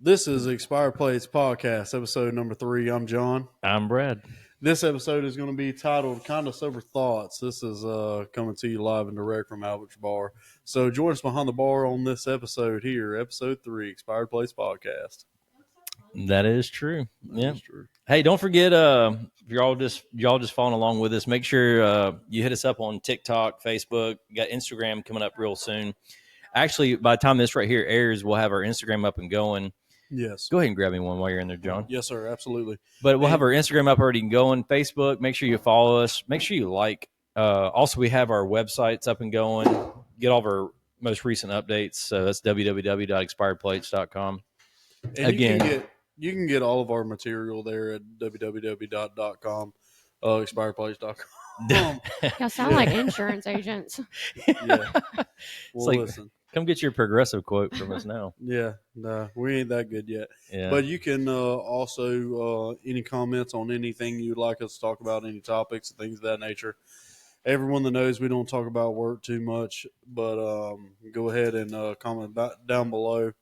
This is Expired Plates Podcast, episode number 3. I'm John. I'm Brad. This episode is going to be titled Kind of Sober Thoughts. This is coming to you live and direct from Albert's Bar. So join us behind the bar on this episode here, episode 3, Expired Plates Podcast. That is true. That is true. Hey, don't forget, if y'all just following along with us, make sure you hit us up on TikTok, Facebook. We got Instagram coming up real soon. Actually, by the time this right here airs, we'll have our Instagram up and going. Yes. Go ahead and grab me one while you're in there, John. Yes, sir. Absolutely. But we'll have our Instagram up already and going. Facebook, make sure you follow us. Make sure you like. Also, we have our websites up and going. Get all of our most recent updates. So that's www.expiredplates.com. And again, you can get all of our material there at www.com, expiredplates.com. Y'all sound like insurance agents. Yeah. Well, like, listen. Come get your progressive quote from us now. Yeah, no, we ain't that good yet. Yeah. But you can also, any comments on anything you'd like us to talk about, any topics, things of that nature. Everyone that knows we don't talk about work too much, but go ahead and comment down below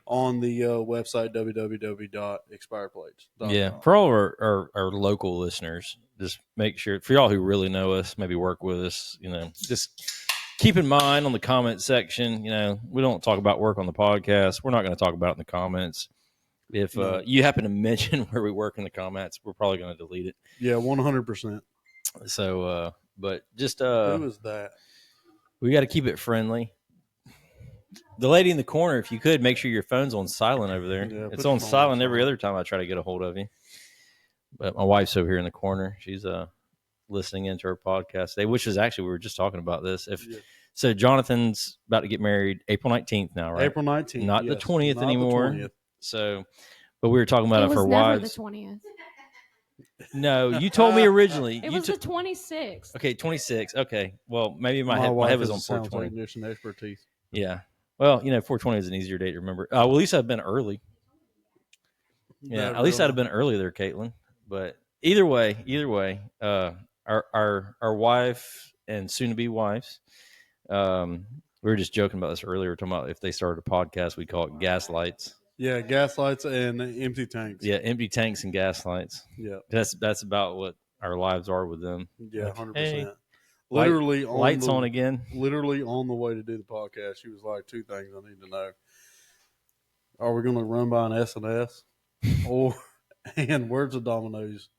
on the website, www.expiredplates.com. Yeah, for all of our local listeners, just make sure, for y'all who really know us, maybe work with us, just keep in mind on the comment section, we don't talk about work on the podcast. We're not going to talk about it in the comments. If you happen to mention where we work in the comments, we're probably going to delete it. Yeah, 100%. So, but just who is that? We got to keep it friendly. The lady in the corner, if you could, make sure your phone's on silent over there. Yeah, it's on silent every other time I try to get a hold of you. But my wife's over here in the corner. She's listening into our podcast today, which is actually, we were just talking about this. So Jonathan's about to get married April 19th now, right? April 19th. Not the 20th not anymore. The 20th. So, but we were talking about it for never wives. The 20th. No, you told me originally. It was the 26th. Okay, 26. Okay. Well, maybe my wife head was on has a sound 420. technician expertise. Yeah. Well, 420 is an easier date to remember. Well, at least I've been early. Yeah, at least I'd have been early there, Caitlin. But either way, our wife and soon-to-be wives, we were just joking about this earlier. We were talking about if they started a podcast, we call it Gaslights. Yeah, gaslights and empty tanks. Yeah, empty tanks and gaslights. Yeah, that's about what our lives are with them. Yeah, 100%. Hey, literally, lights on again. Literally on the way to do the podcast, she was like, 2 things I need to know: are we going to run by an S&S, and where's the Domino's?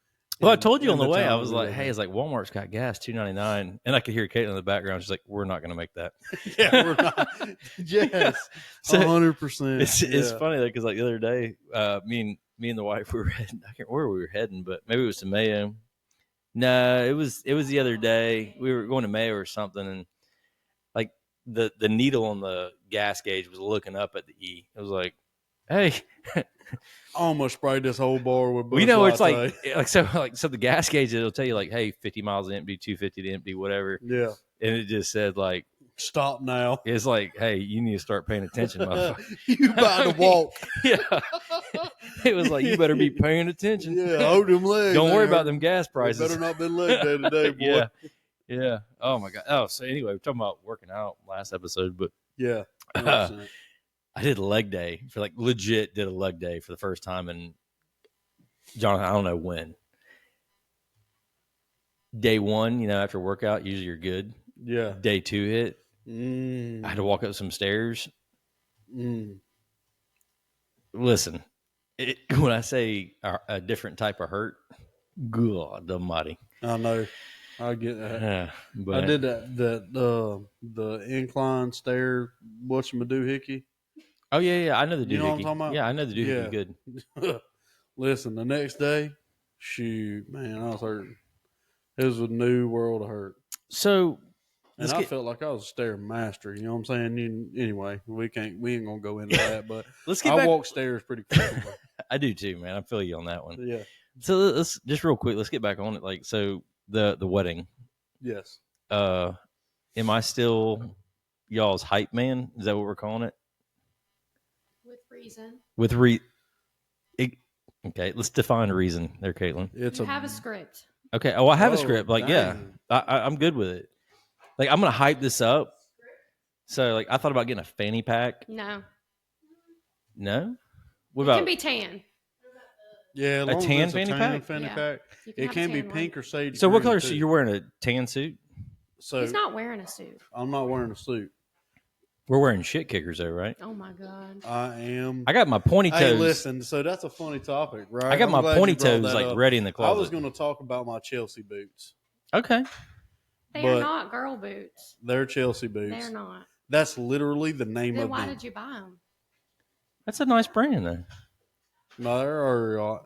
Well, I told you on the way. I was like, "Hey, it's like Walmart's got gas, $2.99," and I could hear Caitlin in the background. She's like, "We're not going to make that." Yeah, we're not. Yes, 100%. It's funny though, because like the other day, me and the wife, we were heading. I can't remember where we were heading, but maybe it was to Mayo. No, it was the other day. We were going to Mayo or something, and like the needle on the gas gauge was looking up at the E. It was like, "Hey." I almost sprayed this whole bar with Busch it's Latte. so the gas gauge, it'll tell you like, hey, 50 miles empty, 250 to empty, whatever. Yeah. And it just said like, stop now. It's like, hey, you need to start paying attention, motherfucker. You about to walk. Yeah. It was like, you better be paying attention. Yeah, hold them legs. Don't worry about them gas prices. Better not been leg day today, boy. Yeah. Oh my God. Oh, so anyway, we're talking about working out last episode, but yeah. I did a leg day legit did a leg day for the first time. And Jonathan, I don't know when. Day 1, after workout, usually you're good. Yeah. Day 2 hit. I had to walk up some stairs. Listen, when I say a different type of hurt, God almighty. I know. I get that. But I did the incline stair watching Madoohickey. Oh yeah, I know the doohickey. You know what I'm talking about? Yeah, I know the doohickey good. Listen, the next day, shoot, man, I was hurting. It was a new world of hurt. So, and I felt like I was a stair master. You know what I'm saying? Anyway, we ain't gonna go into that, but I walk stairs pretty frequently. I do too, man. I feel you on that one. Yeah. So let's just real quick. Let's get back on it. Like, so the wedding. Yes. Am I still y'all's hype man? Is that what we're calling it? With reason. Okay, let's define reason there, Caitlin. You have a script. Okay. Oh, I have a script. Like, dang. yeah, I'm good with it. Like, I'm gonna hype this up. So, like, I thought about getting a fanny pack. No. No. What It about can be tan. Yeah, as long as tan it's fanny tan pack? fanny Yeah. pack. You It have a can be tan pink one. or sage. so? What green, color? too. So you're wearing a tan suit? So He's not wearing a suit. I'm not wearing a suit. We're wearing shit kickers though, right? Oh my god. I am. I got my pointy toes. Hey, listen. So that's a funny topic, right? I got I'm my glad pointy you brought toes that like up. ready in the I closet. was going to talk about my Chelsea boots. Okay. They But- are not girl boots. They're Chelsea boots. They're not. That's literally the name Then of why them. did you buy them? That's a nice brand though. No, they're Ariat.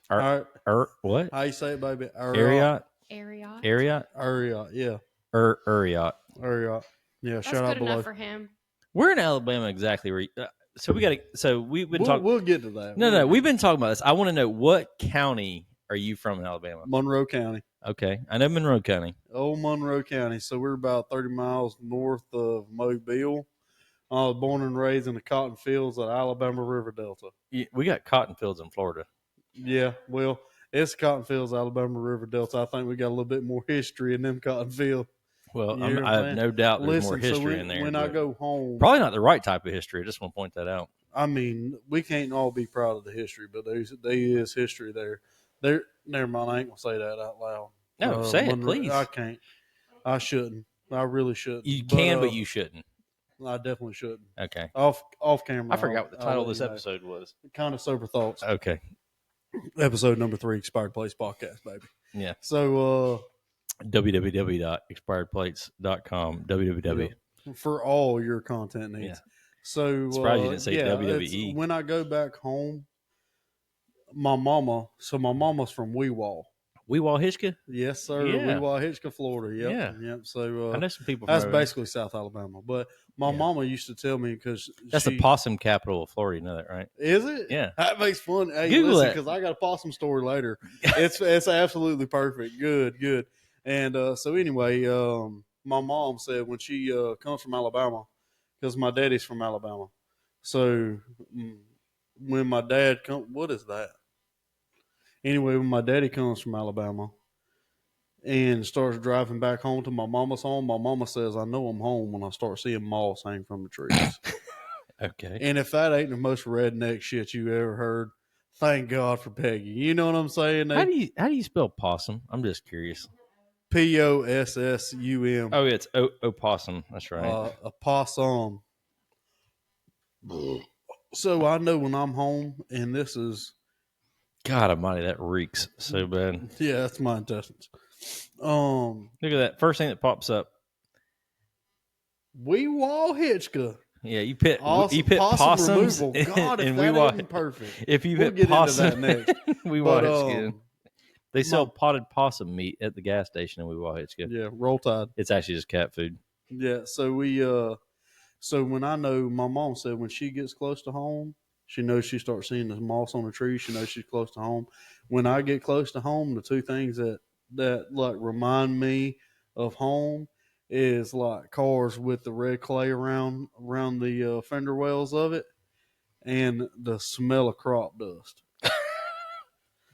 Ar- All right. What? How you say it, baby? Ariat? Ariat. Ariat? Ariat. Yeah. Ariat. Ariat. Yeah. That's shout out good below. enough for him. We're in Alabama exactly. So we got to. So we've been talking. We'll get to that. No, we've been talking about this. I want to know, what county are you from in Alabama? Monroe County. Okay, I know Monroe County. Old Monroe County. So we're about 30 miles north of Mobile. I was born and raised in the cotton fields of Alabama River Delta. We got cotton fields in Florida. Yeah, well, it's cotton fields, Alabama River Delta. I think we got a little bit more history in them cotton fields. Well, You know what I I'm have saying? no doubt there's Listen, more history so in there. when I but go home, probably not the right type of history. I just want to point that out. I mean, we can't all be proud of the history, but there is history there. Never mind, I ain't gonna say that out loud. No, say it, Monroe- please. I can't. I shouldn't. I really shouldn't. You can, but uh, you shouldn't. I definitely shouldn't. Okay. Off camera. I forgot what the title of this I'll let you episode was. know. Kind of sober thoughts. Okay. Episode number 3, Expired Place Podcast, baby. Yeah. So, www.expiredplates.com. www. for all your content needs. Yeah. So, Surprised you didn't say yeah, WWE. it's- When I go back home, my mama's from Weewall. Weewall Hitchka? Yes, sir. Yeah. Weewall, Hitchcock, Florida. Yep. Yeah. Yep. So I know some people from that's over there. basically South Alabama. But my Yeah. mama used to tell me because That's the possum capital of Florida. You know that, right? Is it? Yeah. That makes fun. Hey, Google listen, it. because I got a possum story later. It's absolutely perfect. Good. And so anyway, my mom said when she comes from Alabama, because my daddy's from Alabama. So when my dad comes, what is that? Anyway, when my daddy comes from Alabama and starts driving back home to my mama's home, my mama says, I know I'm home when I start seeing moths hang from the trees. Okay. And if that ain't the most redneck shit you ever heard, thank God for Peggy. You know what I'm saying? How do you spell possum? I'm just curious. POSSUM. Oh, it's opossum. That's right. A possum. So I know when I'm home, and this is, God Almighty, that reeks so bad. yeah, that's my intestines. Look at that. First thing that pops up. Weewall Hitchcock. Yeah, you pit Awesome. possums removal. God, if and that Weewall. ain't perfect. If you We'll hit get into possum, that next. Weewall But, Hitchcock. They sell my- potted possum meat at the gas station in Weewall Hitchcock. Yeah, roll tide. It's actually just cat food. Yeah, so so when I know, my mom said when she gets close to home, she knows she starts seeing the moss on the tree. She knows she's close to home. When I get close to home, the two things that like remind me of home is like cars with the red clay around the fender wells of it, and the smell of crop dust.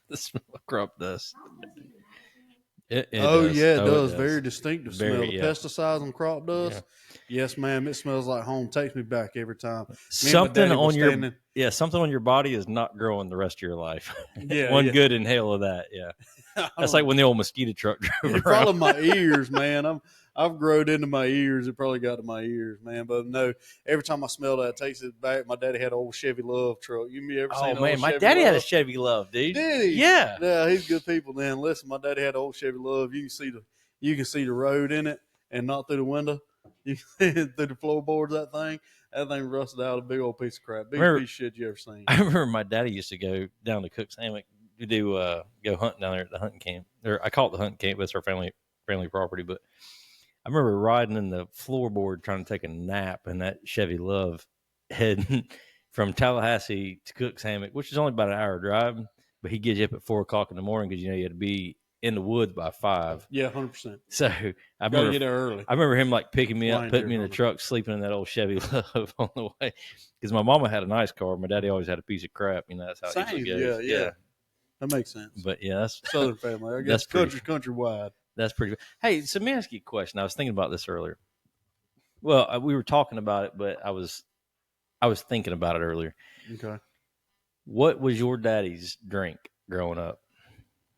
The smell of crop dust. It It does. does. Very distinctive smell. Very, The yeah. pesticides on crop dust. Yes, ma'am. It smells like home. Takes me back every time. Me and my Something daddy on was your standing- something on your body is not growing the rest of your life. Yeah, One yeah. good inhale of that. Yeah, that's like when the old mosquito truck drove It probably around. my ears, man. I've grown into my ears. It probably got to my ears, man. But no, every time I smell that, it takes it back. My daddy had an old Chevy Love truck. You ever seen Oh an man, old my Chevy daddy had a Love? Chevy Love, dude. Did he? Yeah. Yeah, he's good people. Then listen, my daddy had an old Chevy Love. You can see the road in it, and not through the window. You can see it through the floorboards. That thing rusted out, a big old piece of crap. Biggest Remember- piece of shit you ever seen. I remember my daddy used to go down to Cook's Hammock to do go hunting down there at the hunting camp. Or I call it the hunting camp, but it's our family property. But I remember riding in the floorboard trying to take a nap in that Chevy Love heading from Tallahassee to Cook's Hammock, which is only about an hour drive. But he gets you up at 4:00 in the morning because you had to be in the woods by 5. Yeah, 100%. So I Gotta remember get there early. I remember him like picking me up, Blind putting me in the deer truck, sleeping in that old Chevy Love on the way. Because my mama had a nice car. My daddy always had a piece of crap. You know, that's how it Same, usually goes. yeah. That makes sense. But yeah, that's Southern family. I guess That's pretty- countrywide. that's pretty good. Hey, so let me ask you a question. I was thinking about this earlier. Well, we were talking about it, but I was thinking about it earlier. Okay. What was your daddy's drink growing up?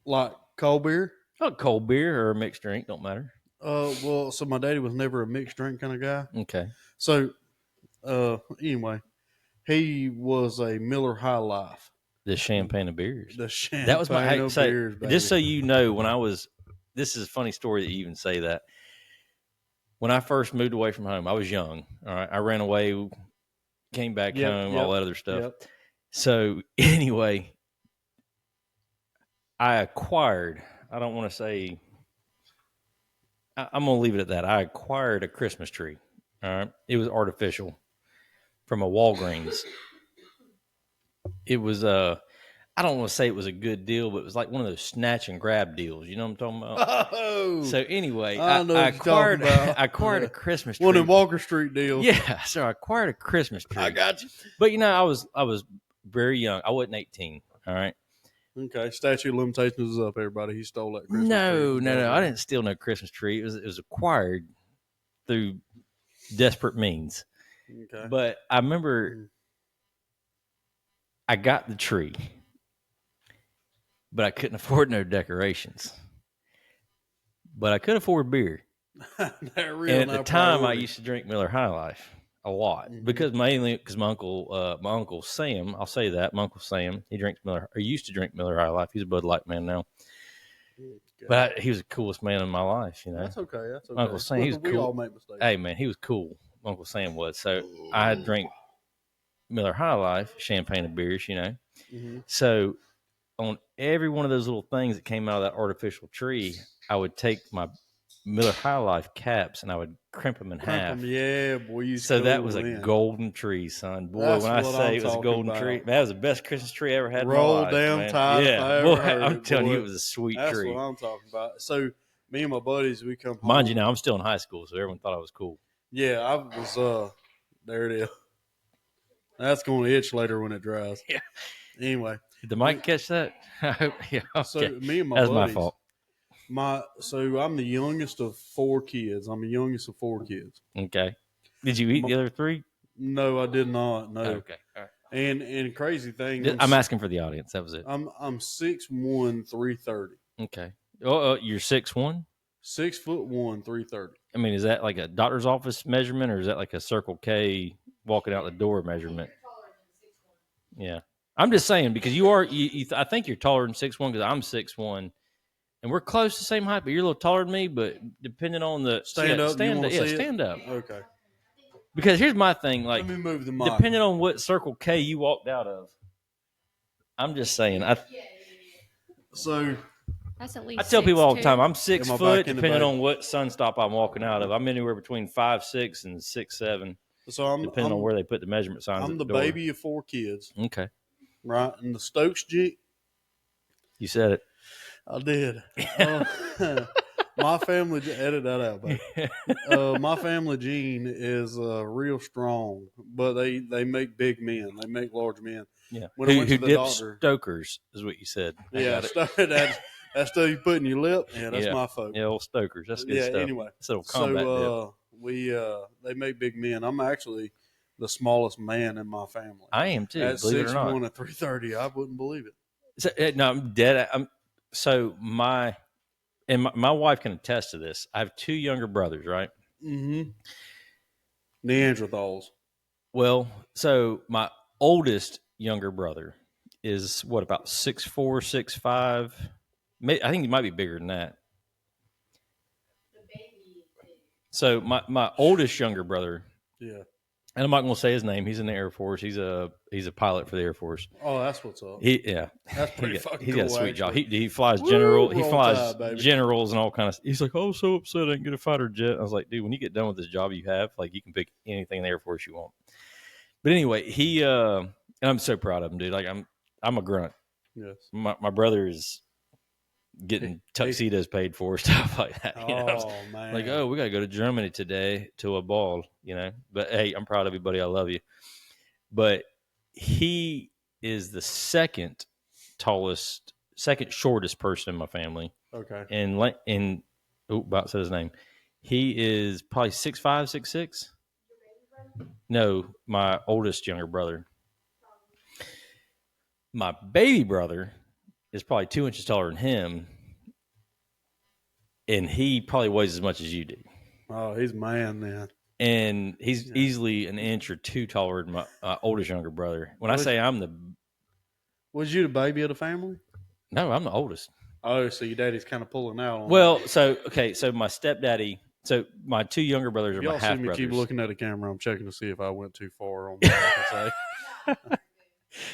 Like cold beer. Oh, cold beer or a mixed drink, don't matter. Well, so my daddy was never a mixed drink kind of guy. Okay. So, anyway, he was a Miller High Life. The champagne of beers. The champagne That was my of beers, baby. just so you know, this is a funny story that you even say that. When I first moved away from home, I was young. All right. I ran away, came back home, all that other stuff. Yep. So anyway, I acquired, I don't want to say, I'm going to leave it at that. I acquired a Christmas tree. All right. It was artificial from a Walgreens. It was I don't want to say it was a good deal, but it was like one of those snatch and grab deals. You know what I'm talking about? Oh, So anyway, I know I what you're talking acquired about. I acquired a Christmas tree. one of Walker Street deals. Yeah, so I acquired a Christmas tree. I got you. But you know, I was very young. I wasn't 18. All right. Okay, statute of limitations is up. Everybody, he stole that Christmas No, tree. no. I didn't steal no Christmas tree. It was acquired through desperate means. Okay, But I remember I got the tree, but I couldn't afford no decorations. But I could afford beer. That real And at now the time, I priority. used to drink Miller High Life a lot because mainly because my uncle Sam, I'll say that my Uncle Sam, he drinks Miller or used to drink Miller High Life. He's a Bud Light man now, but he was the coolest man in my life. You know, That's okay. That's okay. Uncle Sam, he was we cool. all make mistakes. Hey man, he was cool. Uncle Sam was. So I had drank Miller High Life, champagne of beers. You know, so on every one of those little things that came out of that artificial tree, I would take my Miller High Life caps and I would crimp them in half. Yeah, boy. You So that cool, was a man. golden tree, son. Boy, That's when I what say I'm it was a talking golden about. tree, that was the best Christmas tree I ever had Roll in my life. damn Man. tide if Yeah, I ever boy, heard I'm it, telling you, boy. it was a sweet That's tree. what I'm talking about. So me and my buddies, we come home. Mind you, now I'm still in high school, so everyone thought I was cool. Yeah, I was. There it is. That's going to itch later when it dries. Yeah. Anyway, Did the mic catch that? I hope. Yeah. Okay. so me and my That's buddies, my fault. So I'm the youngest of 4 kids. I'm the youngest of 4 kids. Okay. Did you eat the other 3? No, I did not. No. Okay. All right. And crazy thing, I'm asking for the audience. That was it. I'm 6'1", 330. Okay. Oh, you're 6'1"? 6'1", 330. I mean, is that like a doctor's office measurement, or is that like a Circle K walking out the door measurement? Yeah, I'm just saying because you are. I think you're taller than 6'1" because I'm 6'1", and we're close to the same height. But you're a little taller than me. But depending on the Stand up. stand You up, wanna see it? stand up. Okay. Because here's my thing: like, Let me move the mic. depending on what Circle K you walked out of, I'm just saying. So That's at least. I tell people all the 6'2". time, I'm 6 Am I foot, back in the depending back? on what sun stop I'm walking out of. I'm anywhere between 5'6" and 6'7", depending on where they put the measurement signs. I'm at the door. baby of 4 kids, Okay, right? And the Stokes gene, you said it. I did. My family, edit that out, baby. My family gene is real strong, but they make big men. They make large men. Yeah, When I who went to the dips doctor- Stokers is what you said. I Yeah, got it. that stuff you put in your lip. Yeah, that's Yeah. my folk. Yeah, old Stokers. That's good stuff. Anyway, It's a little combat dip. they make big men. I'm actually the smallest man in my family. I am too. At Believe it or not. 6'1" and 330, I wouldn't believe it. So, no, I'm dead. So my wife can attest to this. I have 2 younger brothers, right? Mm-hmm. Neanderthals. Well, so my oldest younger brother is what, about 6'4", 6'5". I think he might be bigger than that. So my oldest younger brother, Yeah. and I'm not going to say his name. He's in the Air Force. He's a pilot for the Air Force. Oh, that's what's up. That's pretty fucking He's got a cool, sweet job. actually. He flies Woo, general. He roll flies tide, baby. generals and all kinds of. He's like, oh, so upset I didn't get a fighter jet. I was like, dude, when you get done with this job you have, like, you can pick anything in the Air Force you want. But anyway, he and I'm so proud of him, dude. Like, I'm a grunt. Yes. My brother is getting tuxedos paid for, stuff like that. You know? Oh, man. Like, oh, we got to go to Germany today to a ball, you know. But hey, I'm proud of you, buddy. I love you. But he is the second shortest person in my family. Okay. And about said his name. He is probably 6'5", 6'6". No, my oldest younger brother. My baby brother is probably 2 inches taller than him, and he probably weighs as much as you do. Oh, he's a man then. And he's easily an inch or two taller than my oldest younger brother. When I say Was you the baby of the family? No, I'm the oldest. Oh, so your daddy's kind of pulling out on Well, that. so my stepdaddy, so my two younger brothers are Y'all my see half me brothers. keep looking at the camera. I'm checking to see if I went too far on what I can say.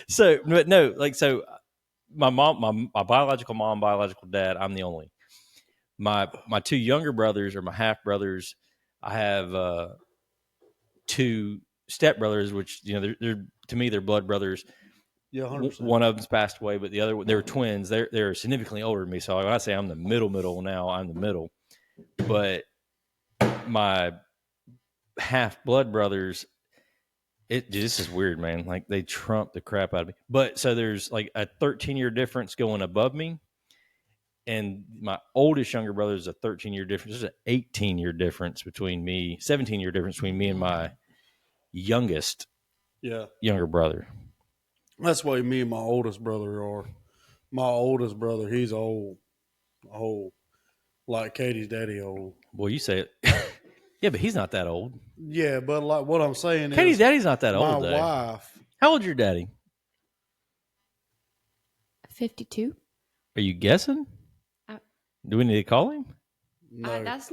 So, but no, like, so my mom, my biological mom, biological dad, I'm the only. My two younger brothers are my half brothers. I have two stepbrothers, which, you know, they're to me, they're blood brothers. Yeah, 100%. One of them's passed away, but the other, they're twins. They're significantly older than me. So when I say I'm the middle now, I'm the middle. But my half blood brothers, this is weird, man. Like, they trump the crap out of me. But so there's like a 13-year difference going above me, and my oldest younger brother is a 13-year difference. There's an 18-year difference between me, 17-year difference between me and my youngest younger brother. That's the way me and my oldest brother are. My oldest brother, he's old, like Katie's daddy old. Well, you say it. Yeah, but he's not that old. Yeah, but like what I'm saying Katie's is, daddy's not that my old, though. wife. How old's your daddy? 52. Are you guessing? Do we need to call him? No, That's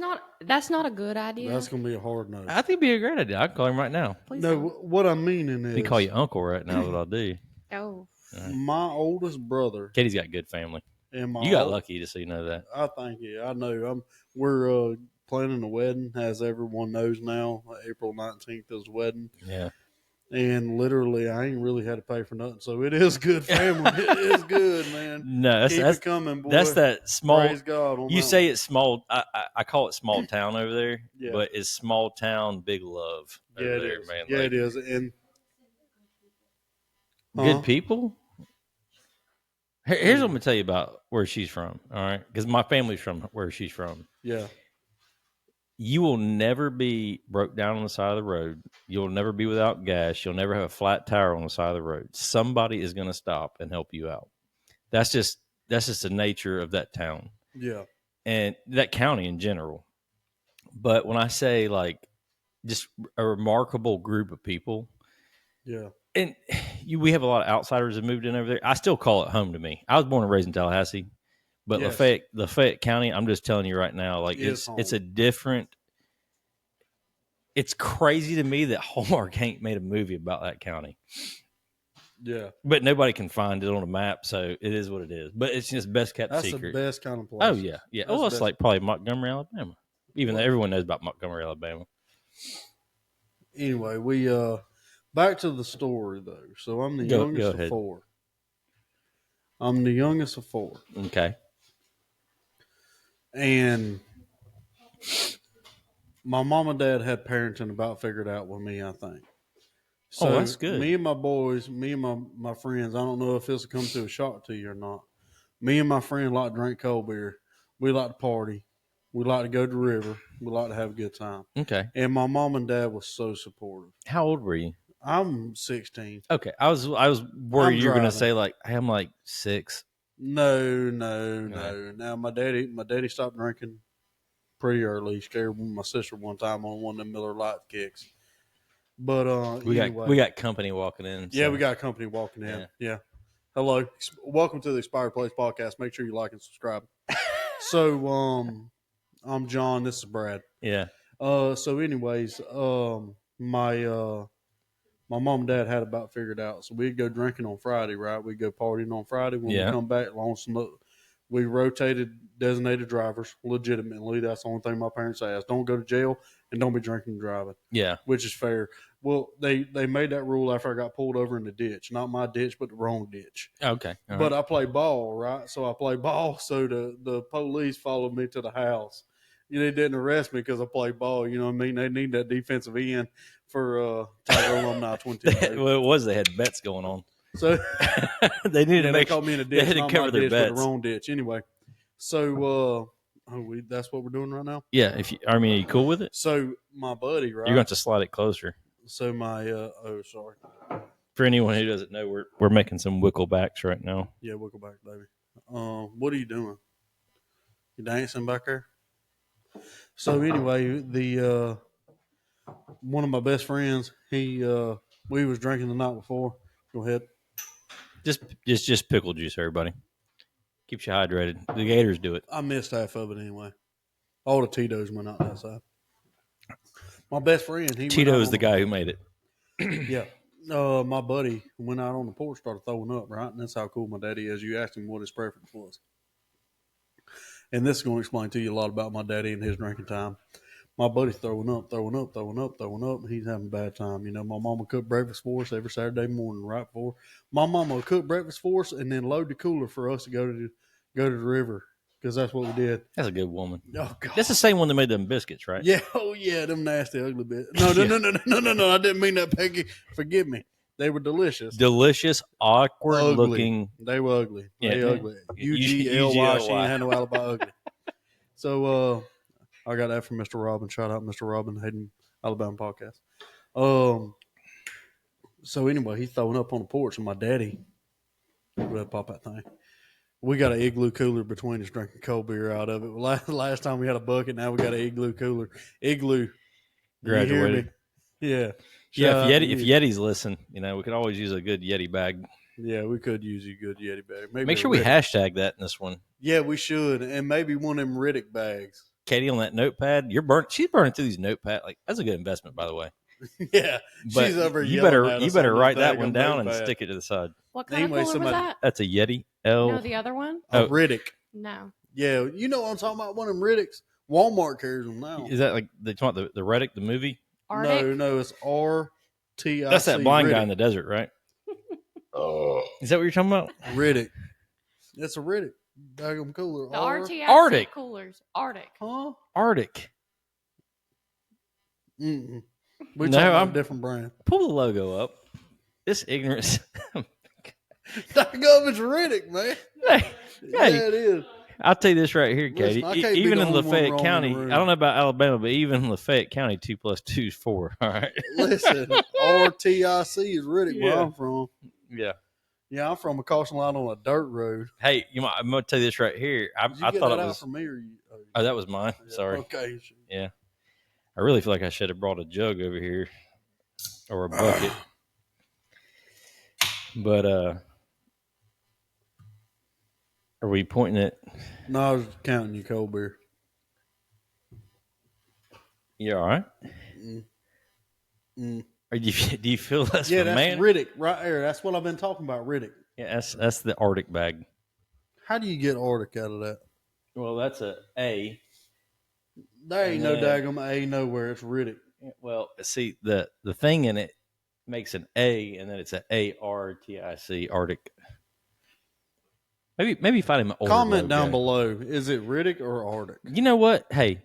not a good idea. that's gonna be a hard no. I think it'd be a great idea. I can call him right now. Please No, don't. what I'm meaning is, He call you uncle right now. Is what I'll do. Oh, my oldest brother Katie's got good family. and my You got lucky, just so you know that. I think I know. We're planning a wedding, as everyone knows now. April 19th is the wedding. Yeah. And literally, I ain't really had to pay for nothing, so it is good family. It is good, man. No, Keep that's it coming, boy. that's that small. Praise God. On You that say one. it's small. I call it small town over there, Yeah. but it's small town, big love over Yeah, it there, is. man. Yeah, Like, it is. And good people. Here's what I'm gonna tell you about where she's from. All right, because my family's from where she's from. Yeah, You will never be broke down on the side of the road. You'll never be without gas. You'll never have a flat tire on the side of the road. Somebody is going to stop and help you out. That's just the nature of that town yeah, and that county in general. But when I say, like, just a remarkable group of people, yeah. and we have a lot of outsiders that moved in over there. I still call it home to me. I was born and raised in Tallahassee. But Yes. Lafayette County, I'm just telling you right now, like, It's it's a home. different. It's crazy to me that Hallmark ain't made a movie about that county. Yeah. But nobody can find it on a map, so it is what it is. But it's just best kept That's secret. the best kind of place. Oh yeah, yeah. That's Oh, it's best. like probably Montgomery, Alabama. Even though everyone knows about Montgomery, Alabama. Anyway, we back to the story though. So I'm the Go youngest of ahead. four. I'm the youngest of four. Okay. And my mom and dad had parenting about figured out with me, I think. So that's good. Me and my boys, me and my friends, I don't know if this will come to a shock to you or not. Me and my friend like to drink cold beer. We like to party. We like to go to the river. We like to have a good time. Okay. And my mom and dad was so supportive. How old were you? I'm 16. Okay. I was worried you were going to driving. say, like, hey, I'm like 6. No. Right. Now my daddy stopped drinking pretty early. He scared my sister one time on one of them Miller Lite kicks. But We anyway. got company walking in. Yeah, so- we got a company walking in. Yeah. Yeah. Hello. Welcome to the Expired Place podcast. Make sure you like and subscribe. So I'm John, this is Brad. Yeah. So anyways, my mom and dad had about figured out. So we'd go drinking on Friday, right? We'd go partying on Friday. When Yeah. we come back, we rotated designated drivers legitimately. That's the only thing my parents asked. Don't go to jail and don't be drinking and driving, Yeah. which is fair. Well, they made that rule after I got pulled over in the ditch. Not my ditch, but the wrong ditch. Okay. All But right. I play ball, right? So I play ball. So the police followed me to the house. You know, they didn't arrest me because I played ball. You know what I mean? They need that defensive end for Tiger Alumni 22. Well, it was they had bets going on. So They needed to they make caught me in a they ditch. had to Not cover my their ditch, but bets. the wrong ditch. Anyway, so that's what we're doing right now. Yeah. Are you cool with it? So my buddy, right? You're going to have to slide it closer. So my sorry. For anyone who doesn't know, we're making some Wicklebacks right now. Yeah, Wickleback, baby. What are you doing? You dancing back there? So anyway, the one of my best friends, we was drinking the night before. Go ahead. Just pickle juice, everybody. Keeps you hydrated. The Gators do it. I missed half of it anyway. All the Tito's went out that side. My best friend, Tito is the guy who made it. Yeah. My buddy went out on the porch, started throwing up, right? And that's how cool my daddy is. You asked him what his preference was. And this is going to explain to you a lot about my daddy and his drinking time. My buddy's throwing up. And he's having a bad time. You know, my mama cooked breakfast for us every Saturday morning right before. My mama would cook breakfast for us and then load the cooler for us to go to the river because that's what we did. That's a good woman. Oh, God. That's the same one that made them biscuits, right? Yeah. Oh, yeah. Them nasty, ugly bits. No. I didn't mean that, Peggy. Forgive me. They were delicious. Delicious, awkward Ugly. looking. They were ugly. Yeah. They ugly. UGLY. She ain't had no alibi ugly. So I got that from Mr. Robin. Shout out Mr. Robin, Hayden, Alabama podcast. So anyway, he's throwing up on the porch, and my daddy, pop that thing. We got an igloo cooler between us drinking cold beer out of it. Last time we had a bucket, now we got an igloo cooler. Igloo. Graduated. Yeah. Yeah, if Yetis listen, you know, we could always use a good Yeti bag. Yeah, we could use a good Yeti bag. Maybe Make sure we hashtag that in this one. Yeah, we should. And maybe one of them Riddick bags. Katie on that notepad, she's burning through these notepad. Like, that's a good investment, by the way. Yeah. But she's over you yelling at better us better on write the that one daggone down and notepad. stick it to the side. What kind Anyway, of cooler was that? That's a Yeti L. No, the other one? A Oh. Riddick. No. Yeah, you know what I'm talking about? One of them Riddicks. Walmart carries them now. Is that like the Reddick, the movie? Arctic? No, it's RTIC. That's that blind guy Riddick. in the desert, right? Is that what you're talking about? Riddick. It's a Riddick. Daggum cooler. The RTIC Arctic. coolers. Arctic. Huh? Arctic. Mm-mm. We're No, talking about I'm- a different brand. Pull the logo up. This ignorance. Daggum, it's Riddick, man. Hey, Yeah, it is. I'll tell you this right here, Katie. Listen, I can't be Even the in only one Lafayette wrong in County, the room. I don't know about Alabama, but even in Lafayette County, 2 + 2 is 4. All right. Listen, RTIC is Riddick where Yeah. I'm from. Yeah. Yeah, I'm from a caution line on a dirt road. Hey, I'm going to tell you this right here. Did you I get thought that it out was. from me or you? Oh, that was mine. Yeah, Sorry. Okay. I really feel like I should have brought a jug over here or a bucket. But are we pointing at? No, I was counting you cold beer. You all right? Mm. Or do you feel less Yeah, of a that's man? Riddick right there. That's what I've been talking about, Riddick. Yeah, that's the Arctic bag. How do you get Arctic out of that? Well, that's a A. There ain't no Yeah. daggum A nowhere. It's Riddick. Well, see the thing in it makes an A, and then it's a ARTIC Arctic. Maybe find him an older Comment down logo. below. Is it Riddick or Arctic? You know what? Hey,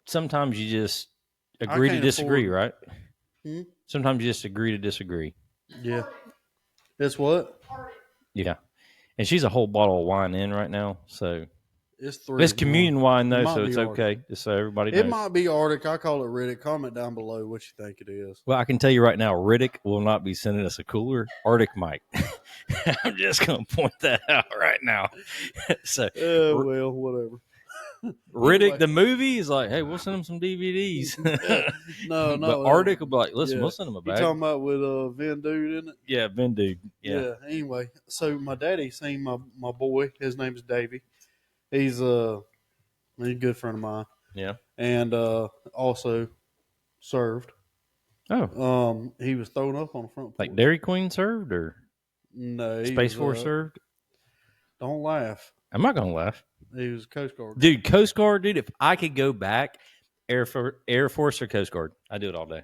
sometimes you just agree to can't disagree, afford- right? Hmm? Sometimes you just agree to disagree. Yeah. It's what? Yeah. And she's a whole bottle of wine in right now, so It's 3. it's communion wine It though, might so be it's Arctic. okay. Just so everybody knows. It might be Arctic. I call it Riddick. Comment down below what you think it is. Well, I can tell you right now, Riddick will not be sending us a cooler. Arctic might. I'm just going to point that out right now. So Well, whatever. Riddick, Anyway. the movie, is like, hey, we'll send him some DVDs. No, But Arctic will be like, listen, yeah. we'll send him a You bag. talking about with Vin Dude, isn't it? Yeah, Ben Dude. Yeah. Anyway, so my daddy seen my boy. His name is Davey. He's a good friend of mine. Yeah. And also served. Oh, He was thrown up on the front like porch. Dairy Queen served or No, he Space was, Force served? Don't laugh. I'm not going to laugh. He was Coast Guard. Dude, Coast Guard, dude, if I could go back, Air Force or Coast Guard, I'd do it all day.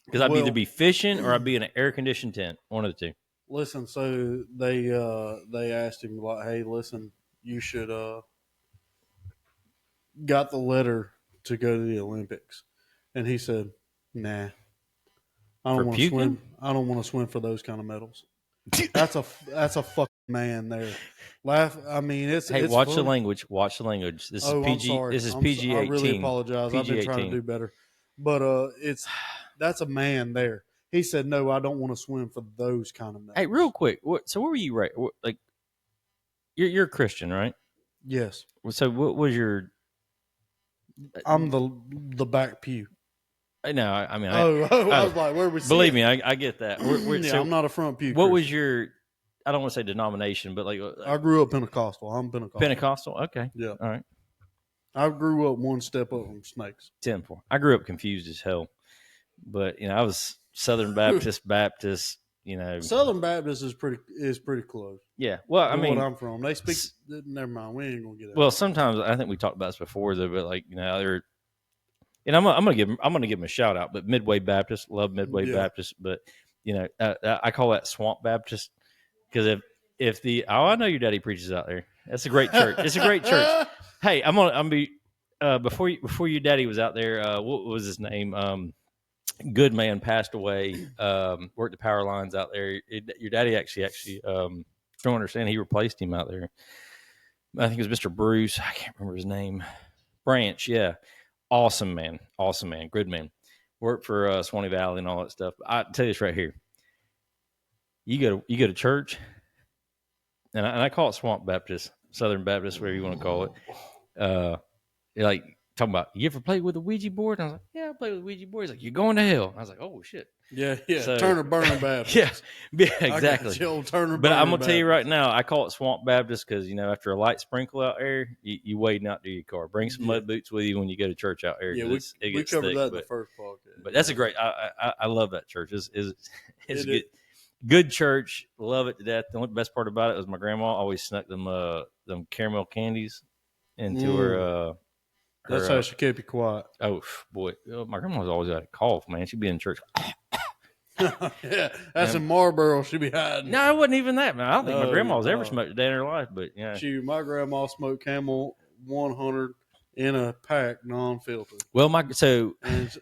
Because I'd Well- either be fishing or I'd be in an air-conditioned tent. One of the two. Listen, so they asked him like, "Hey, listen, you should got the letter to go to the Olympics," and he said, "Nah, I For don't want to puking? swim. I don't want to swim for those kind of medals." That's a fucking man there. Laugh. I mean, it's Hey, it's watch the funny. language. Watch the language. This Oh, is I'm PG. sorry. This is I'm PG so- 18. I really apologize. I've been trying PG-18. to do better, but that's a man there. He said, "No, I don't want to swim for those kind of names." Hey, real quick. So where were you right? Like, you're a Christian, right? Yes, So what was your? I'm the back pew. No, I mean, I was like, "Where we?" believe me, I get that. Yeah, I'm not a front pew. What was Christian. your? I don't want to say denomination, but like I grew up Pentecostal. I'm Pentecostal. Pentecostal. Okay, Yeah. all right. I grew up one step up from snakes. 10-4. I grew up confused as hell, but I was Southern Baptist. Southern Baptist is pretty close. Yeah. Well, I mean, where I'm from, they speak. Never mind, we ain't gonna get that. Well, sometimes I think we talked about this before, though. But like they're, and I'm gonna give them a shout out. But Midway Baptist, love Midway Baptist. But I call that Swamp Baptist because I know your daddy preaches out there. That's a great church. It's a great church. Hey, I'm gonna be before your daddy was out there. What was his name? Good man passed away. Worked the power lines out there. Your daddy actually don't understand. He replaced him out there. I think it was Mr. Bruce. I can't remember his name. Branch, yeah. Awesome man. Good man. Worked for Swanee Valley and all that stuff. I tell you this right here. You go to church, and I call it Swamp Baptist, Southern Baptist, whatever you want to call it. You're like talking about, you ever played with a Ouija board? And I was like, yeah, I played with a Ouija board. He's like, you're going to hell. I was like, oh shit. Yeah. So, Turner Burner Baptist. Yeah, exactly. But I'm gonna tell you right now, I call it Swamp Baptist because after a light sprinkle out there, you wading out to your car. Bring some mud boots with you when you go to church out there. Yeah, we covered that in the first podcast. But that's a great. I love that church. It's good church. Love it to death. The only best part about it was my grandma always snuck them caramel candies into her. That's how she kept you quiet. Oh boy, my grandma was always at a cough. Man, she'd be in church. Yeah, that's in Marlboro. She be hiding. No, it wasn't even that, man. I don't think my grandma's ever smoked a day in her life, but yeah. My grandma smoked Camel 100 in a pack, non-filtered. Well,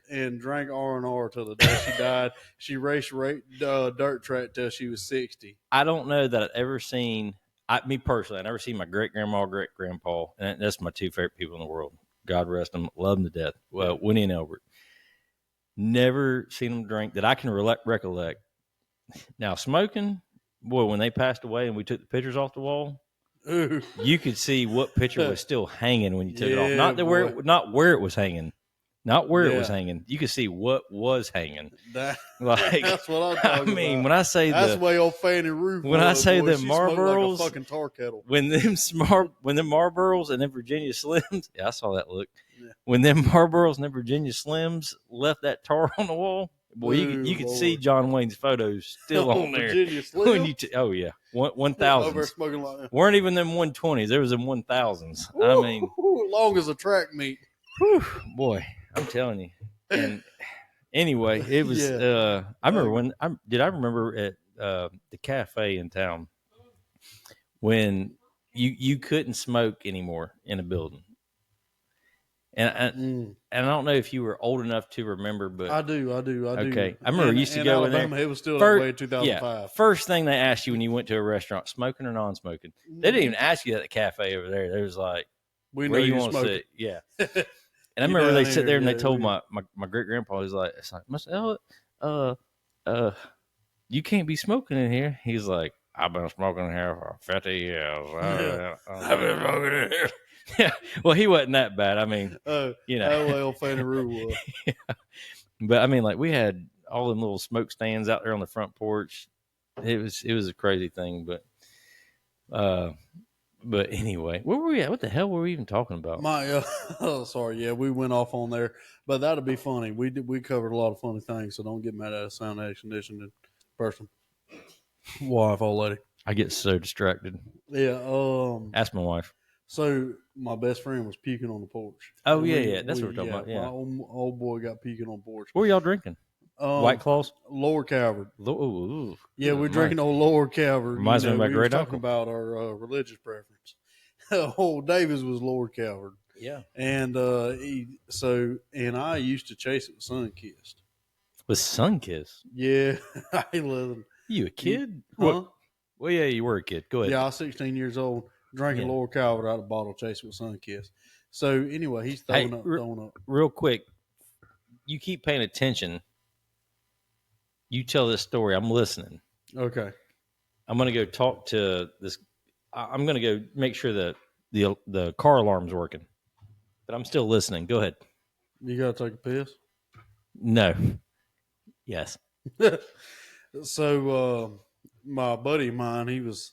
and drank R&R till the day she died. She raced dirt track till she was 60. I don't know that I've ever seen. Me personally, I never seen my great grandma, great grandpa, and that's my two favorite people in the world. God rest them, love them to death. Well, Winnie and Albert. Never seen them drink that I can recollect. Now, smoking, boy, when they passed away and we took the pictures off the wall, Ooh. You could see what picture was still hanging when you took it off. Not where it was hanging. Not where it was hanging. You could see what was hanging. That's what I'm talking about. When I say that's the way old Fanny Roof. When I say the Marlboros, like a fucking tar kettle. When them Marlboros and them Virginia Slims, yeah, I saw that look. Yeah. When them Marlboros and them Virginia Slims left that tar on the wall, boy, you could see John Wayne's photos still on there. Virginia Slim? Oh yeah, 1,000s. Like weren't even them 120s. There was them 1,000s. I mean, long as a track meet. Whew, boy, I'm telling you. And anyway, it was. I remember when I remember at the cafe in town when you couldn't smoke anymore in a building. And I don't know if you were old enough to remember, but I do. Okay, I remember we used to go Alabama, in there. It was still that way in 2005. Yeah, first thing they asked you when you went to a restaurant, smoking or non-smoking. They didn't even ask you at the cafe over there. They was like, "We know where you want to sit." Yeah. And I remember they sit there and they told my great grandpa, he's like, "It's like, you can't be smoking in here." He's like, "I've been smoking in here for 50 years. I've been smoking in here." Yeah, well, he wasn't that bad. I mean, that way old Fanny Roo was. Yeah. But I mean, like we had all them little smoke stands out there on the front porch. It was a crazy thing, but anyway, where were we at? What the hell were we even talking about? Sorry, yeah, we went off on there, but that'll be funny. We covered a lot of funny things, so don't get mad at a sound air conditioning person, wife, old lady. I get so distracted. Yeah. Ask my wife. So my best friend was puking on the porch. Oh yeah, that's what we're talking about. Yeah, my old boy got puking on the porch. What were y'all drinking? White Claws, Lower Calvert. Ooh. Yeah, we're drinking old Lower Calvert. Reminds me of my great uncle. Talking about our religious preference. Old Davis was Lower Calvert. Yeah, and I used to chase it with Sunkist. With Sunkist? Yeah, I love them. You a kid? Huh? Well, yeah, you were a kid. Go ahead. Yeah, I was 16 years old. Drinking Lower Calvert out of a bottle, chasing with Sunkist. So anyway, he's throwing up. Real quick, you keep paying attention. You tell this story. I'm listening. Okay. I'm going to go talk to this. I'm going to go make sure that the car alarm's working. But I'm still listening. Go ahead. You got to take a piss? No. Yes. So, my buddy of mine, he was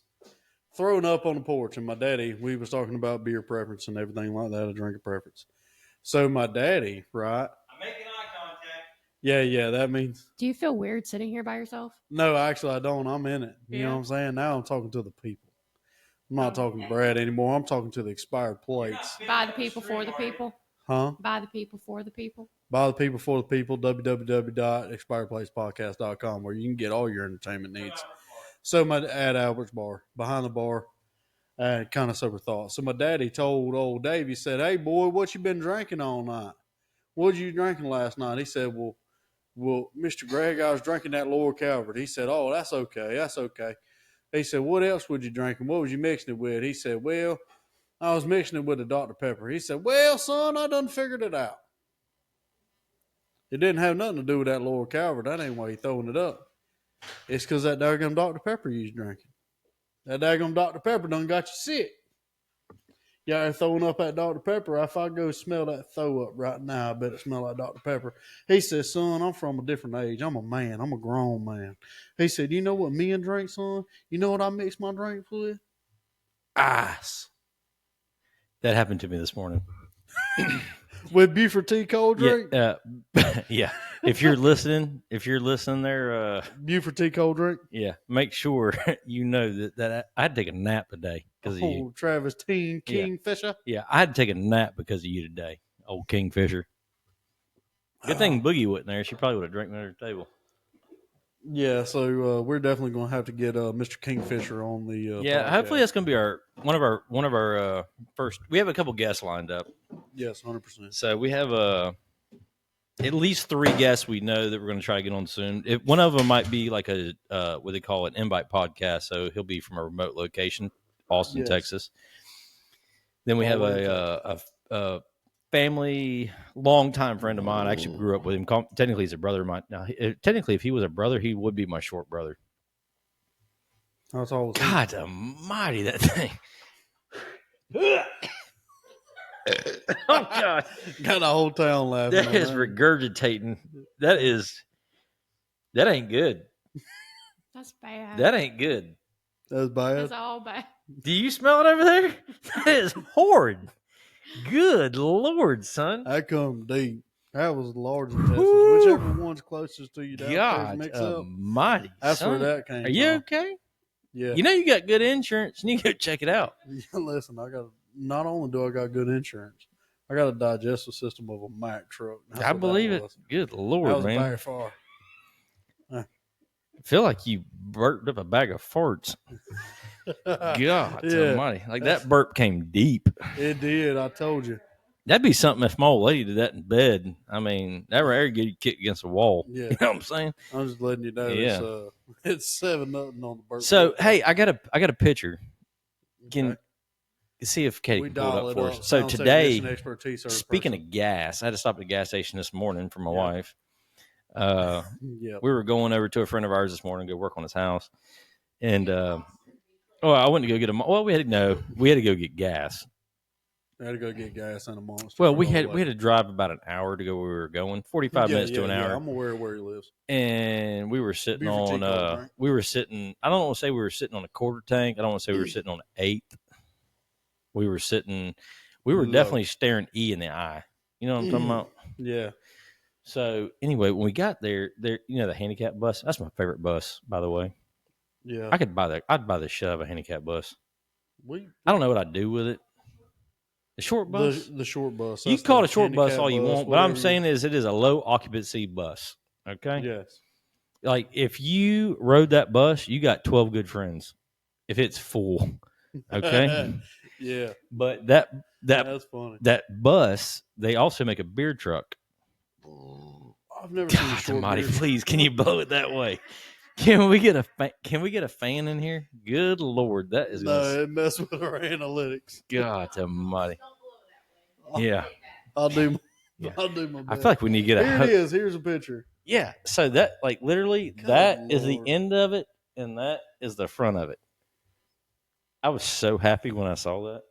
throwing up on the porch, and my daddy, we was talking about beer preference and everything like that, a drinking preference. So my daddy, right? I'm making eye contact. Yeah, that means Do you feel weird sitting here by yourself? no. Actually, I don't. I'm in it. You know Yeah. what I'm saying? Now I'm talking to the people. I'm not talking to Brad anymore. I'm talking to the expired plates. By the people, for the people. Huh? By the people, for the people. By the people, for the people, www.expiredplacepodcast.com, where you can get all your entertainment needs. So at Albert's Bar, behind the bar, kind of sober thought. So my daddy told old Dave, he said, "Hey boy, what you been drinking all night? What you drinking last night?" He said, well, Mr. Greg, I was drinking that Lower Calvert. He said, "Oh, that's okay. He said, "What else would you drink and what was you mixing it with?" He said, "Well, I was mixing it with a Dr. Pepper." He said, "Well, son, I done figured it out. It didn't have nothing to do with that Lower Calvert. That ain't why you throwing it up. It's because that daggum Dr. Pepper you was drinking. That daggum Dr. Pepper done got you sick. Y'all throwing up that Dr. Pepper. If I go smell that throw up right now, I bet it smell like Dr. Pepper." He said, "Son, I'm from a different age. I'm a man. I'm a grown man." He said, "You know what men drink, son? You know what I mix my drinks with? Ice. That happened to me this morning. With Buford Tea cold drink? Yeah. If you're listening there, Buford Tea cold drink? yeah, make sure you know that I had to take a nap today because of you. Oh, Travis Teen Yeah. Kingfisher. Yeah, I had to take a nap because of you today, old Kingfisher. Good thing Boogie wasn't there. She probably would have drank me under the table. Yeah, so we're definitely going to have to get Mr. Kingfisher on the Yeah, podcast. hopefully that's going to be one of our first. We have a couple guests lined up, Yes, 100%. so we have at least 3 guests we know that we're going to try to get on soon. One of them might be like a what they call an invite podcast, so he'll be from a remote location, Austin, Yes. Texas. Then we have a family, longtime friend of mine. I actually grew up with him. Technically, he's a brother of mine. Now, technically, if he was a brother, he would be my short brother. That's all. God almighty, that thing. Oh, God. Got the whole town laughing. That is regurgitating. That ain't good. That's bad. That ain't good. That's bad. That's all bad. Do you smell it over there? That is horrid. Good Lord, son. That come deep. That was large intestines. Whew. Whichever one's closest to you downstairs God mix up. almighty. That's son. where that came Are you from. okay? Yeah. You know you got good insurance. You need to go check it out. Listen, not only do I got good insurance, I got a digestive system of a Mack truck. That's I what believe that it. was. Good That Lord, was man. by far. I feel like you burped up a bag of farts. God Yeah. almighty. Like that burp came deep. It did. I told you. That'd be something if my old lady did that in bed. I mean, that right there get you kicked against the wall. Yeah. You know what I'm saying? I'm just letting you know. Yeah. It's 7-0 on the birthday. So hey, I got a picture. Can Okay. see if Katie We can pull dial it up it for up. us. So Sound today, technician expertise service speaking person. of gas, I had to stop at a gas station this morning for my Yeah. wife. Yeah. We were going over to a friend of ours this morning to go work on his house, and I went to go get him. Well, we had to go get gas. I had to go get gas in a monster. Well, we had to drive about an hour to go where we were going, 45 minutes to an hour. I'm aware of where he lives. And we were sitting Buford on Tea Cold, right? we were sitting, I don't want to say we were sitting on a quarter tank. I don't want to say we were sitting on an eighth. We were Low. definitely staring E in the eye. You know what I'm talking about? Yeah. So anyway, when we got there, you know, the handicap bus, that's my favorite bus, by the way. Yeah. I'd buy the shit out of a handicap bus. We I don't know what I'd do with it. The short bus? the short bus. You That's can call it the a short bus handicap all you bus, want, but I'm whatever saying is it is a low occupancy bus. Okay? Yes. Like if you rode that bus, you got 12 good friends. If it's full. Okay? Yeah. But That's funny. that bus, they also make a beer truck. I've never seen a God short almighty, beer. please, can you blow it that way? Can we get a fan in here? Good Lord, that is No, gonna, it mess with our analytics. God almighty. Yeah. I'll do. Yeah. I'll do my best. I feel like we need to get a Here it is. Here's a picture. Yeah. So that, like, literally, Good that is the Lord. end of it, and that is the front of it. I was so happy when I saw that.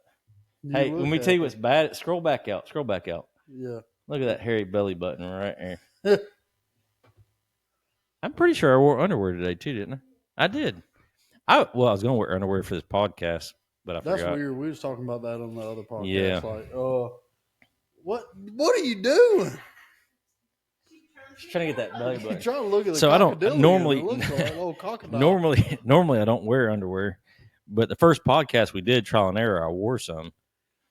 You Hey, look let me tell you happy. what's bad. Scroll back out. Scroll back out. Yeah. Look at that hairy belly button right there. I'm pretty sure I wore underwear today too, didn't I? I did. I was going to wear underwear for this podcast, but I That's forgot. weird. We was talking about that on the other podcast. Yeah. Like, what are you doing? Just trying to get that belly You're button. trying to look at the So I don't crocodilian. normally- It looks like a little crocodile. Normally I don't wear underwear, but the first podcast we did, trial and error, I wore some.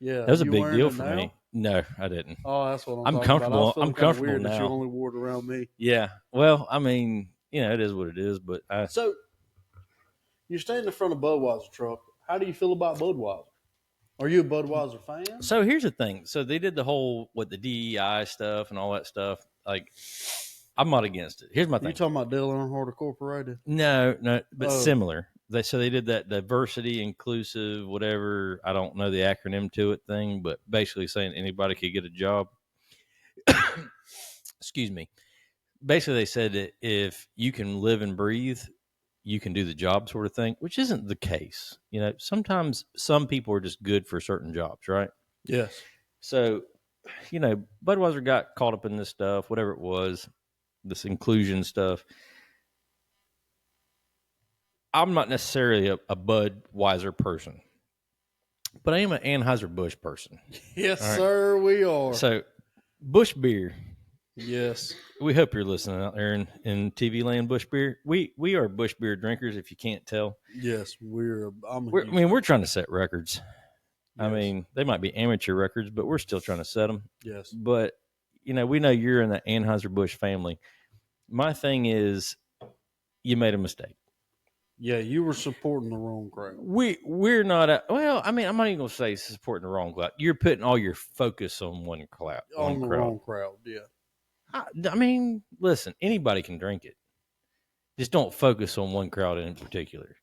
Yeah, That was a you big wearing deal it for now? me. No, I didn't. Oh, that's what I'm talking comfortable. About. I was feeling I'm kinda comfortable weird that you now. only wore it around me. Yeah. Well, I mean, it is what it is, but So, you're standing in front of Budweiser truck. How do you feel about Budweiser? Are you a Budweiser fan? So here's the thing. So they did the whole the DEI stuff and all that stuff. Like, I'm not against it. Here's my You thing. talking about Dale Earnhardt Incorporated? No, but Oh. similar. They did that diversity, inclusive, whatever. I don't know the acronym to it thing, but basically saying anybody could get a job. Excuse me. Basically, they said that if you can live and breathe, you can do the job, sort of thing, which isn't the case. Sometimes some people are just good for certain jobs, right? Yes. So, Budweiser got caught up in this stuff, whatever it was, this inclusion stuff. I'm not necessarily a Budweiser person, but I am an Anheuser-Busch person. Yes, All right. sir, we are. So, Busch Beer, yes. we hope you're listening out there in TV land, Busch Beer. We are Busch Beer drinkers, if you can't tell. Yes, we're trying to set records. Yes. I mean, they might be amateur records, but we're still trying to set them. Yes. But, we know you're in the Anheuser-Busch family. My thing is, you made a mistake. Yeah, you were supporting the wrong crowd. We're not well. I mean, I'm not even gonna say supporting the wrong crowd. You're putting all your focus on one crowd. On the wrong crowd, yeah. I mean, listen, anybody can drink it. Just don't focus on one crowd in particular.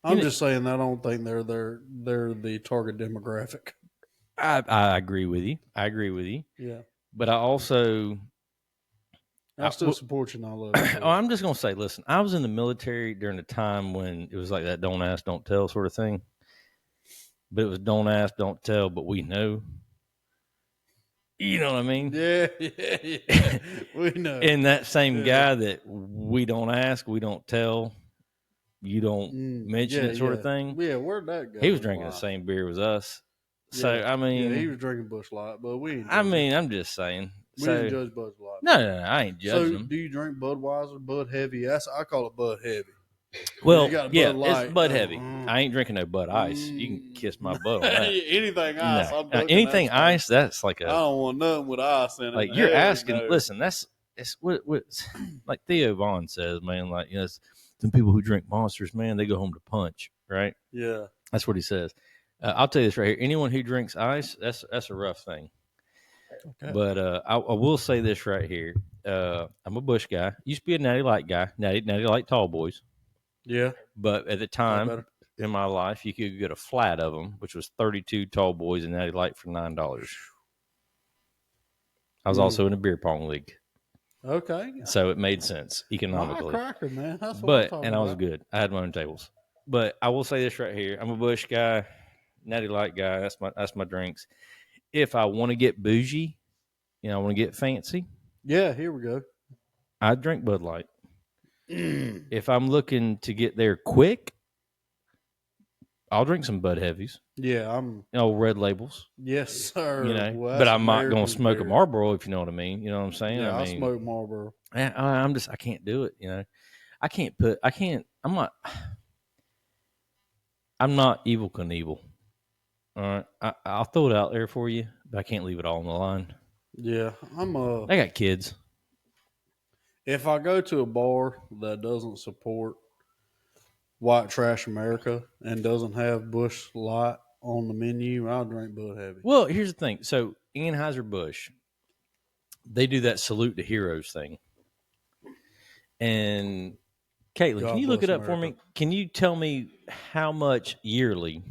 I'm just saying that I don't think they're the target demographic. I agree with you. Yeah. But I also I still support you and I love you. Oh, I'm just gonna say, listen, I was in the military during the time when it was like that don't ask, don't tell sort of thing. But it was don't ask, don't tell, but we know. You know what I mean? Yeah. We know. And that same guy that we don't ask, we don't tell, you don't mention it sort of thing. Yeah, where'd that go? He was drinking the same beer as us. So, I mean... Yeah, he was drinking Busch Light, but we ain't I'm just saying. We didn't judge Busch Light. No, I ain't judging them. Do you drink Budweiser, Bud Heavy? I call it Bud Heavy. Well, Bud Light. It's Bud Heavy. I ain't drinking no Bud Ice. You can kiss my butt on that. Anything ice. No. Anything ice, that's like I don't want nothing with ice in it. Like, you're asking, listen, it's what like Theo Vaughn says, man, like, some people who drink Monsters, man, they go home to punch, right? Yeah. That's what he says. I'll tell you this right here. Anyone who drinks ice, that's a rough thing. Okay. But I will say this right here. I'm a Busch guy. Used to be a Natty Light guy. Natty Light Tall Boys. Yeah. But at the time in my life, you could get a flat of them, which was 32 Tall Boys and Natty Light for $9. I was also in a beer pong league. Okay. So it made sense economically. Cracker, man. That's what I was good. I had my own tables. But I will say this right here. I'm a Busch guy, Natty Light guy. That's my drinks. If I want to get bougie, I want to get fancy. Yeah, here we go. I drink Bud Light. If I'm looking to get there quick, I'll drink some Bud Heavies. Yeah, I'm. Red labels. Yes, sir. Well, but I'm not going to smoke a Marlboro, if you know what I mean. You know what I'm saying? Yeah, I smoke Marlboro. I can't do it. I'm not Evel Knievel. All right, I'll throw it out there for you, but I can't leave it all on the line. Yeah, I got kids. If I go to a bar that doesn't support White Trash America and doesn't have Busch Light on the menu, I'll drink Bud Heavy. Well, here's the thing. So Anheuser-Busch, they do that Salute to Heroes thing. And Caitlin, can you look it up for me? Can you tell me how much yearly,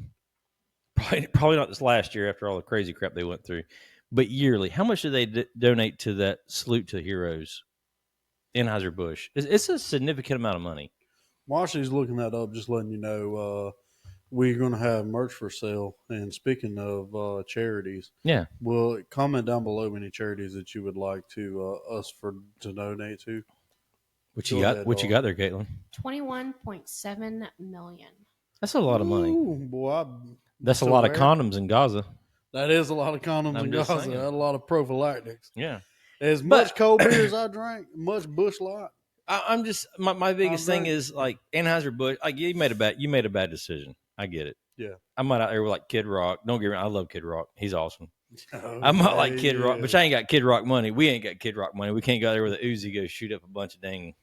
probably not this last year after all the crazy crap they went through, but yearly. How much do they donate to that Salute to the Heroes? Anheuser-Busch. It's a significant amount of money. While she's looking that up, just letting you know, we're going to have merch for sale. And speaking of charities, Yeah. well, comment down below any charities that you would like to to donate to. What Go you got? ahead, What you dog. got there, Caitlin? 21.7 million. That's a lot of money. Ooh, boy, That's a so lot of rare. condoms in Gaza. That is a lot of condoms I'm in just Gaza. saying. A lot of prophylactics. Yeah. As But- much cold beer as I drank, much Bush Light. I'm just my biggest thing very- is like Anheuser-Busch. Like you made a bad decision. I get it. Yeah. I'm not out there with like Kid Rock. Don't get me wrong. I love Kid Rock. He's awesome. I'm not like Kid Rock, but I ain't got Kid Rock money. We ain't got Kid Rock money. We can't go out there with a Uzi go shoot up a bunch of dang.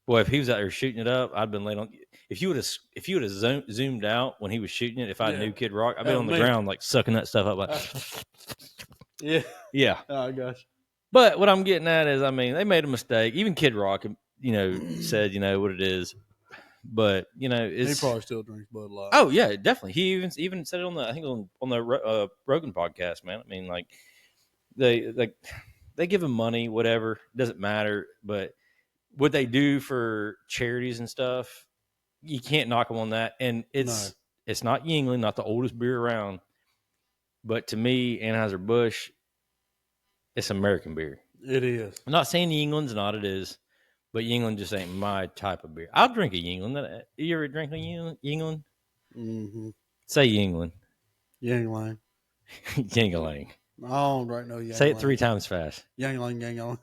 Boy, if he was out there shooting it up, I'd been laid on. If you would have zoomed out when he was shooting it, if I Yeah. knew Kid Rock, I'd been on the me. ground like sucking that stuff up. Like, Yeah, yeah. I got you. But what I'm getting at is, I mean, they made a mistake. Even Kid Rock, said, what it is. But He it's probably still drinks Bud Light. oh yeah, definitely. He even said it on the Rogan podcast, man. I mean, like they give him money, whatever, doesn't matter. But what they do for charities and stuff, you can't knock them on that. And it's not Yuengling, not the oldest beer around, but to me, Anheuser-Busch, it's American beer. It is. I'm not saying Yuengling's not, it is, but Yuengling just ain't my type of beer. I'll drink a Yuengling. You ever drink a Yuengling? Mm-hmm. Say Yuengling. Yangling. Yangling. I don't drink no Yangling. Say it 3 times fast. Yangling, Yangling.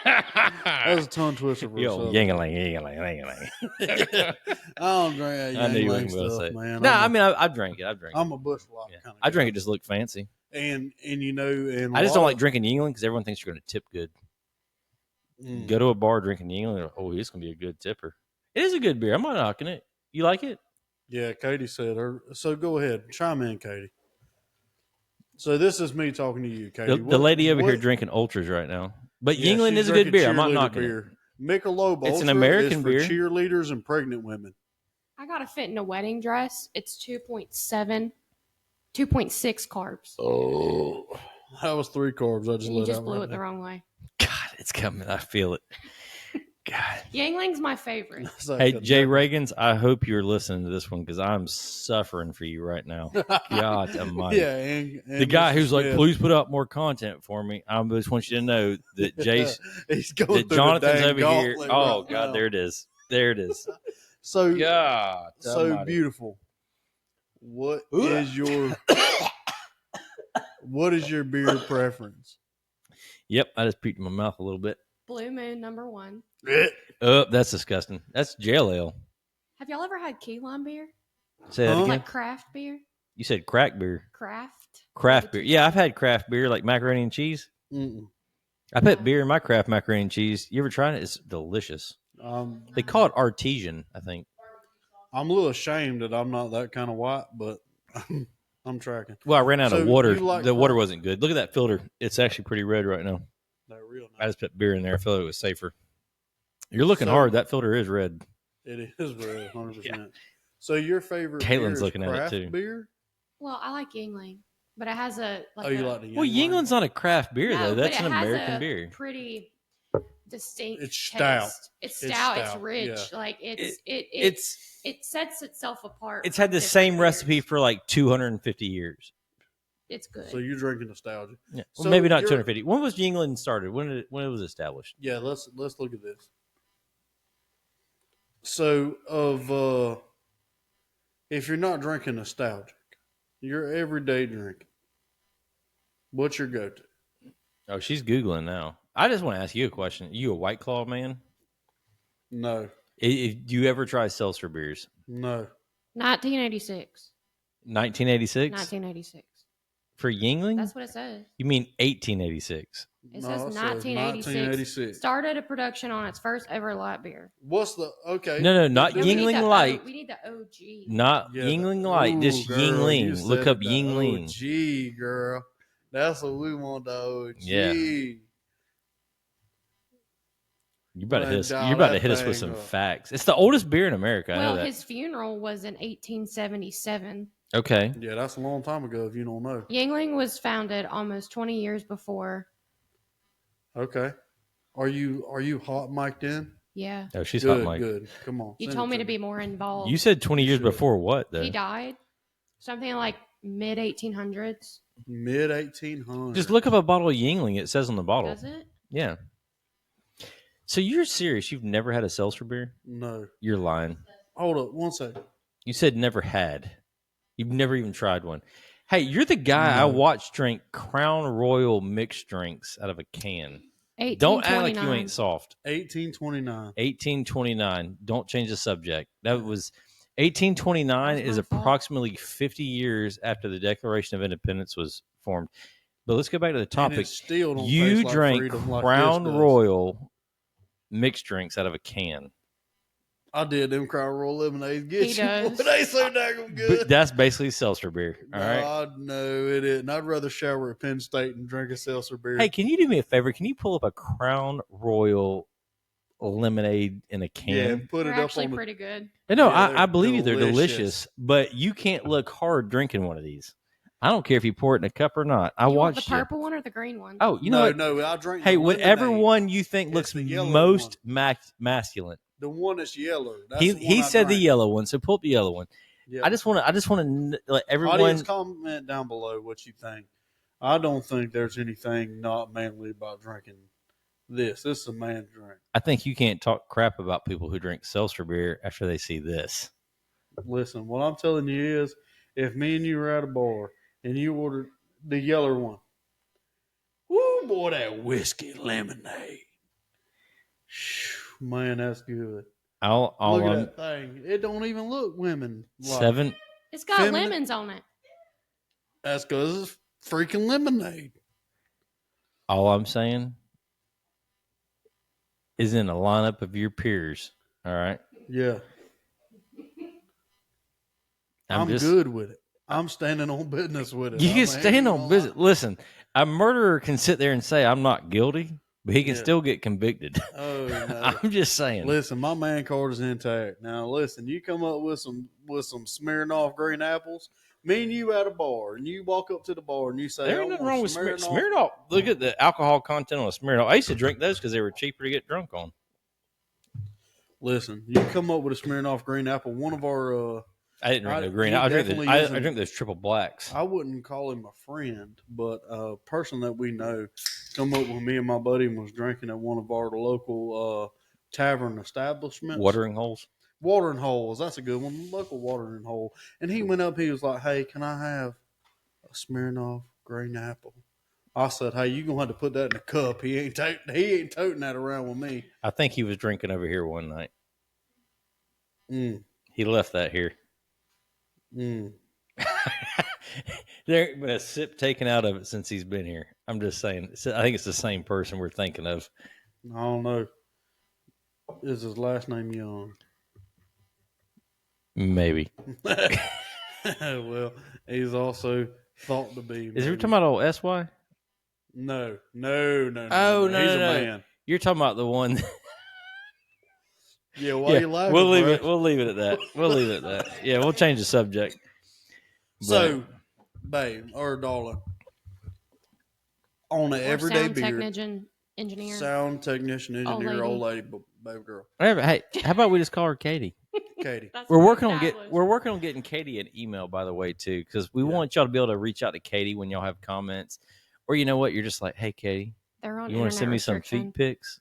That was a tongue twister for Yo, yourself. Yangling, Yangling, Yangling. I don't drink that I knew you Yangling wasn't going to say stuff, it. man. No, I mean, I drank it. I'm a Bush Light Yeah. kind of I drink it just to look fancy. And and I just don't like drinking Yuengling because everyone thinks you're going to tip good. Mm. Go to a bar drinking Yuengling, oh, he's going to be a good tipper. It is a good beer. I'm not knocking it. You like it? Yeah, Katie said her. So go ahead, chime in, Katie. So this is me talking to you, Katie. The lady over here drinking Ultras right now. But Yeah, Yuengling she's is a good drinking beer. I'm not cheerleader knocking it. beer. Michelob It's an Ultra American is for beer. cheerleaders and pregnant women. I got to fit in a wedding dress. It's 2.6 carbs. Oh, that was 3 carbs. I just And you let just out blew right it the there. wrong way. God, it's coming. I feel it. God. Yangling's my favorite. It's like Hey, a Jay duck- Reagans, I hope you're listening to this one because I'm suffering for you right now. God almighty. Yeah, and The guy Mr. who's like, Smith. please put out more content for me. I just want you to know that Jace, He's going that through Jonathan's the over dang here. gauntlet Oh, right God, now. there it is. There it is. So God. so almighty. beautiful. What is your beer preference? Yep, I just peeked in my mouth a little bit. Blue Moon #1. Oh, that's disgusting. That's jail ale. Have y'all ever had key lime beer? Say that Huh? again. Like craft beer? You said crack beer. Craft Beer. Yeah, I've had craft beer like macaroni and cheese. Mm-mm. I put beer in my craft macaroni and cheese. You ever tried it? It's delicious. They call it artesian, I think. I'm a little ashamed that I'm not that kind of white, but I'm tracking. Well, I ran out So of water. you like The water craft? wasn't good. Look at that filter. It's actually pretty red right now. They're real I nice. just put beer in there. I felt it was safer. You're looking So- hard. That filter is red. It is red, 100%. So your favorite Caitlin's beer is looking at it, craft too. beer? Well, I like Yingling, but it has a Oh, you like the Well, Yuengling? Yuengling's not a craft beer, No, though. but That's it an has American a beer. Pretty distinct. It's stout. taste. It's It's stout. It's stout, rich. yeah. Like it It's sets itself apart. it's from had the different same beers. recipe for like 250 years. It's good. So you're drinking nostalgia. Yeah. So Well, maybe not you're- 250. When was Yuengling started? When it was established? Yeah, let's look at this. So if you're not drinking nostalgic, you're everyday drinking. What's your go-to? Oh, she's Googling now. I just want to ask you a question. You a White Claw man? No, Do you ever try seltzer beers? no. 1986. 1986? 1986. For Yuengling? That's what it says. You mean 1886? It No, says it says 1986. 1986. Started a production on its first ever light beer. What's the okay? No, not Yeah, we need Yuengling the Light. we need the OG. Not Yeah, Yuengling Light. Just Ooh, girl, you Yuengling. Look said up the Yuengling. OG, girl. That's what we want. The OG. Yeah. You about to Man, hit us. dial You're about to that hit us with thing some up. facts. It's the oldest beer in America. I know Well, that. his funeral was in 1877. Okay. Yeah, that's a long time ago. If you don't know. Yingling was founded almost 20 years before. Okay. Are you hot mic'd in? Yeah. Oh, she's hot, Good, Mike. good. Come on. You send told it me to be more involved. You said 20 You years should. before what, though? He died. Something like mid 1800s. Mid 1800s. Just look up a bottle of Yingling. It says on the bottle. Does it? Yeah. So you're serious? You've never had a seltzer beer? No. You're lying. Hold up 1 second. You said never had. You've never even tried one. Hey, you're the guy I No. watched drink Crown Royal mixed drinks out of a can. Don't act like you 1829. ain't soft. 1829. 1829. Don't change the subject. That was 1829 That was is my fault. approximately 50 years after the Declaration of Independence was formed. But let's go back to the And topic. it still don't You taste like drank freedom like Crown this does. Royal mixed drinks out of a can. I did them Crown Royal lemonades. Get He you. does. They so daggone good. But that's basically seltzer beer. All right. No, it isn't. I'd rather shower at Penn State and drink a seltzer beer. Hey, can you do me a favor? Can you pull up a Crown Royal lemonade in a yeah, can? and put They're it up actually on the. pretty good. No, Yeah, I believe you. They're delicious. delicious, but you can't look hard drinking one of these. I don't care if you pour it in a cup or not. I You want watched the you. purple one or the green one? Oh, you know what? No, I drink. Hey, the whatever lemonade. one you think It's looks the yellow most masculine. The one that's yellow. That's He the one he I said the drank. yellow one, so pull up the yellow one. Yeah. I just want to let everyone. Audience, comment down below what you think. I don't think there's anything not manly about drinking this. This is a man drink. I think you can't talk crap about people who drink seltzer beer after they see this. Listen, what I'm telling you is, if me and you were at a bar and you ordered the yellow one, woo, boy, that whiskey lemonade. Man, that's good. All Look I'm at that thing. It don't even look women like. 7. It's got Feminine- lemons on it. That's because it's freaking lemonade. All I'm saying is in a lineup of your peers. All right, Yeah. I'm just good with it. I'm standing on business with it. You I'm can a stand handy on one. business. Listen, a murderer can sit there and say I'm not guilty, but he can Yeah. still get convicted. Oh no. I'm just saying. Listen, my man card is intact. Now listen, you come up with some Smirnoff green apples. Me and you at a bar, and you walk up to the bar and you say, There "I ain't nothing want wrong with Smirnoff." Smirnoff. Look at the alcohol content on a Smirnoff. I used to drink those because they were cheaper to get drunk on. Listen, you come up with a Smirnoff green apple. One of our, I didn't drink I- the green. he I drink definitely I isn't- drink those triple blacks. I wouldn't call him a friend, but a person that we know, come up with me and my buddy and was drinking at one of our local tavern establishments. Watering holes. Watering holes. That's a good one. Local watering hole. And he went up. He was like, "Hey, can I have a Smirnoff green apple?" I said, "Hey, you gonna have to put that in a cup. He ain't toting that around with me." I think he was drinking over here one night. Mm, He left that here. mm. There ain't been a sip taken out of it since he's been here. I'm just saying. I think it's the same person we're thinking of. I don't know. Is his last name Young? Maybe. Well, he's also thought to be. Is he maybe. talking about old SY? No. Oh, no, He's no, a no. man. You're talking about the one. Yeah, why you laughing? we'll leave bro? it. We'll leave it at that. We'll leave it at that. Yeah, we'll change the subject. So, babe or darling, on an Or everyday sound beer, technician, engineer. sound technician, engineer, lady. old lady, baby girl, Hey, how about we just call her Katie? Katie. That's We're what working on established. we're working on getting Katie an email, by the way, too, because we Yeah. want y'all to be able to reach out to Katie when y'all have comments, or you know what, you're just like, hey, Katie, They're on you want to send me internet some restriction. feet pics,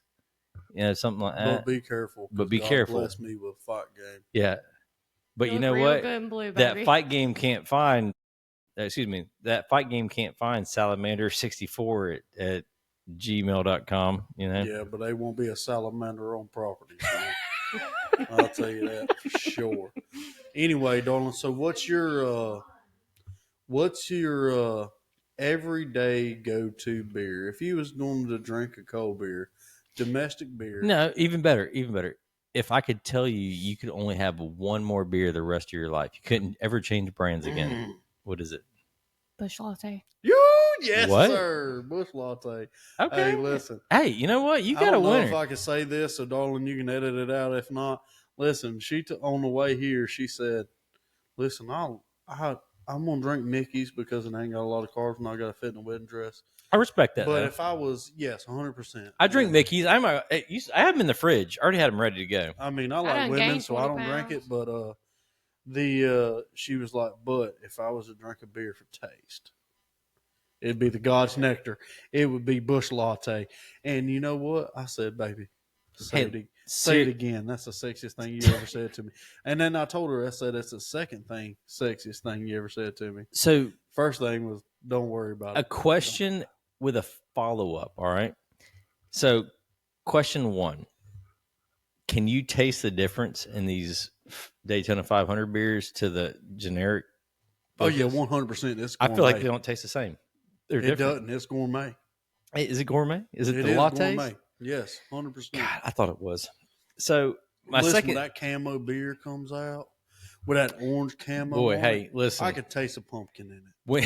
something like that. But be careful. 'cause But be God careful. Bless me with fight game. Yeah, but you look know real what? good and blue, That baby. fight game can't find. That fight game can't find salamander64 at gmail.com. You know. Yeah, but they won't be a salamander on property. So I'll tell you that for sure. Anyway, darling, so what's your everyday go-to beer? If you was going to drink a cold beer, domestic beer. No, even better, even better. If I could tell you, you could only have one more beer the rest of your life. You couldn't ever change brands again. Mm. What is it? Bush latte. Yes, What? sir. Bush latte. Okay. Hey, listen. Hey, you know what? You I got a don't know winner. if I can say this, so darling, you can edit it out. If not, listen. On the way here, she said, "Listen, I I'm gonna drink Mickey's because it ain't got a lot of carbs and I got to fit in a wedding dress. I respect that. But though. if I was, yes, 100%. I drink Mickey's. I have them in the fridge. I already had them ready to go. I mean, I I like done women, gained so I 20 don't drink pounds. it. But she was like, but if I was to drink a beer for taste, it'd be the God's Nectar. It would be Bush Latte. And you know what? I said, baby, say it again. That's the sexiest thing you ever said to me. And then I told her, I said, that's the second thing, sexiest thing you ever said to me. So First thing was, don't worry about a it. question with a follow up. All right. So question 1: can you taste the difference in these Daytona 500 beers to the generic? Oh yeah, Bush's? 100%. It's I gourmet. feel like they don't taste the same. They're It different. doesn't. It's gourmet. Hey, is it gourmet? Is it It the is lattes? gourmet. Yes, 100%. God, I thought it was. So my Listen, second when that camo beer comes out with that orange camo, boy, on hey, it, listen. I could taste a pumpkin in it. when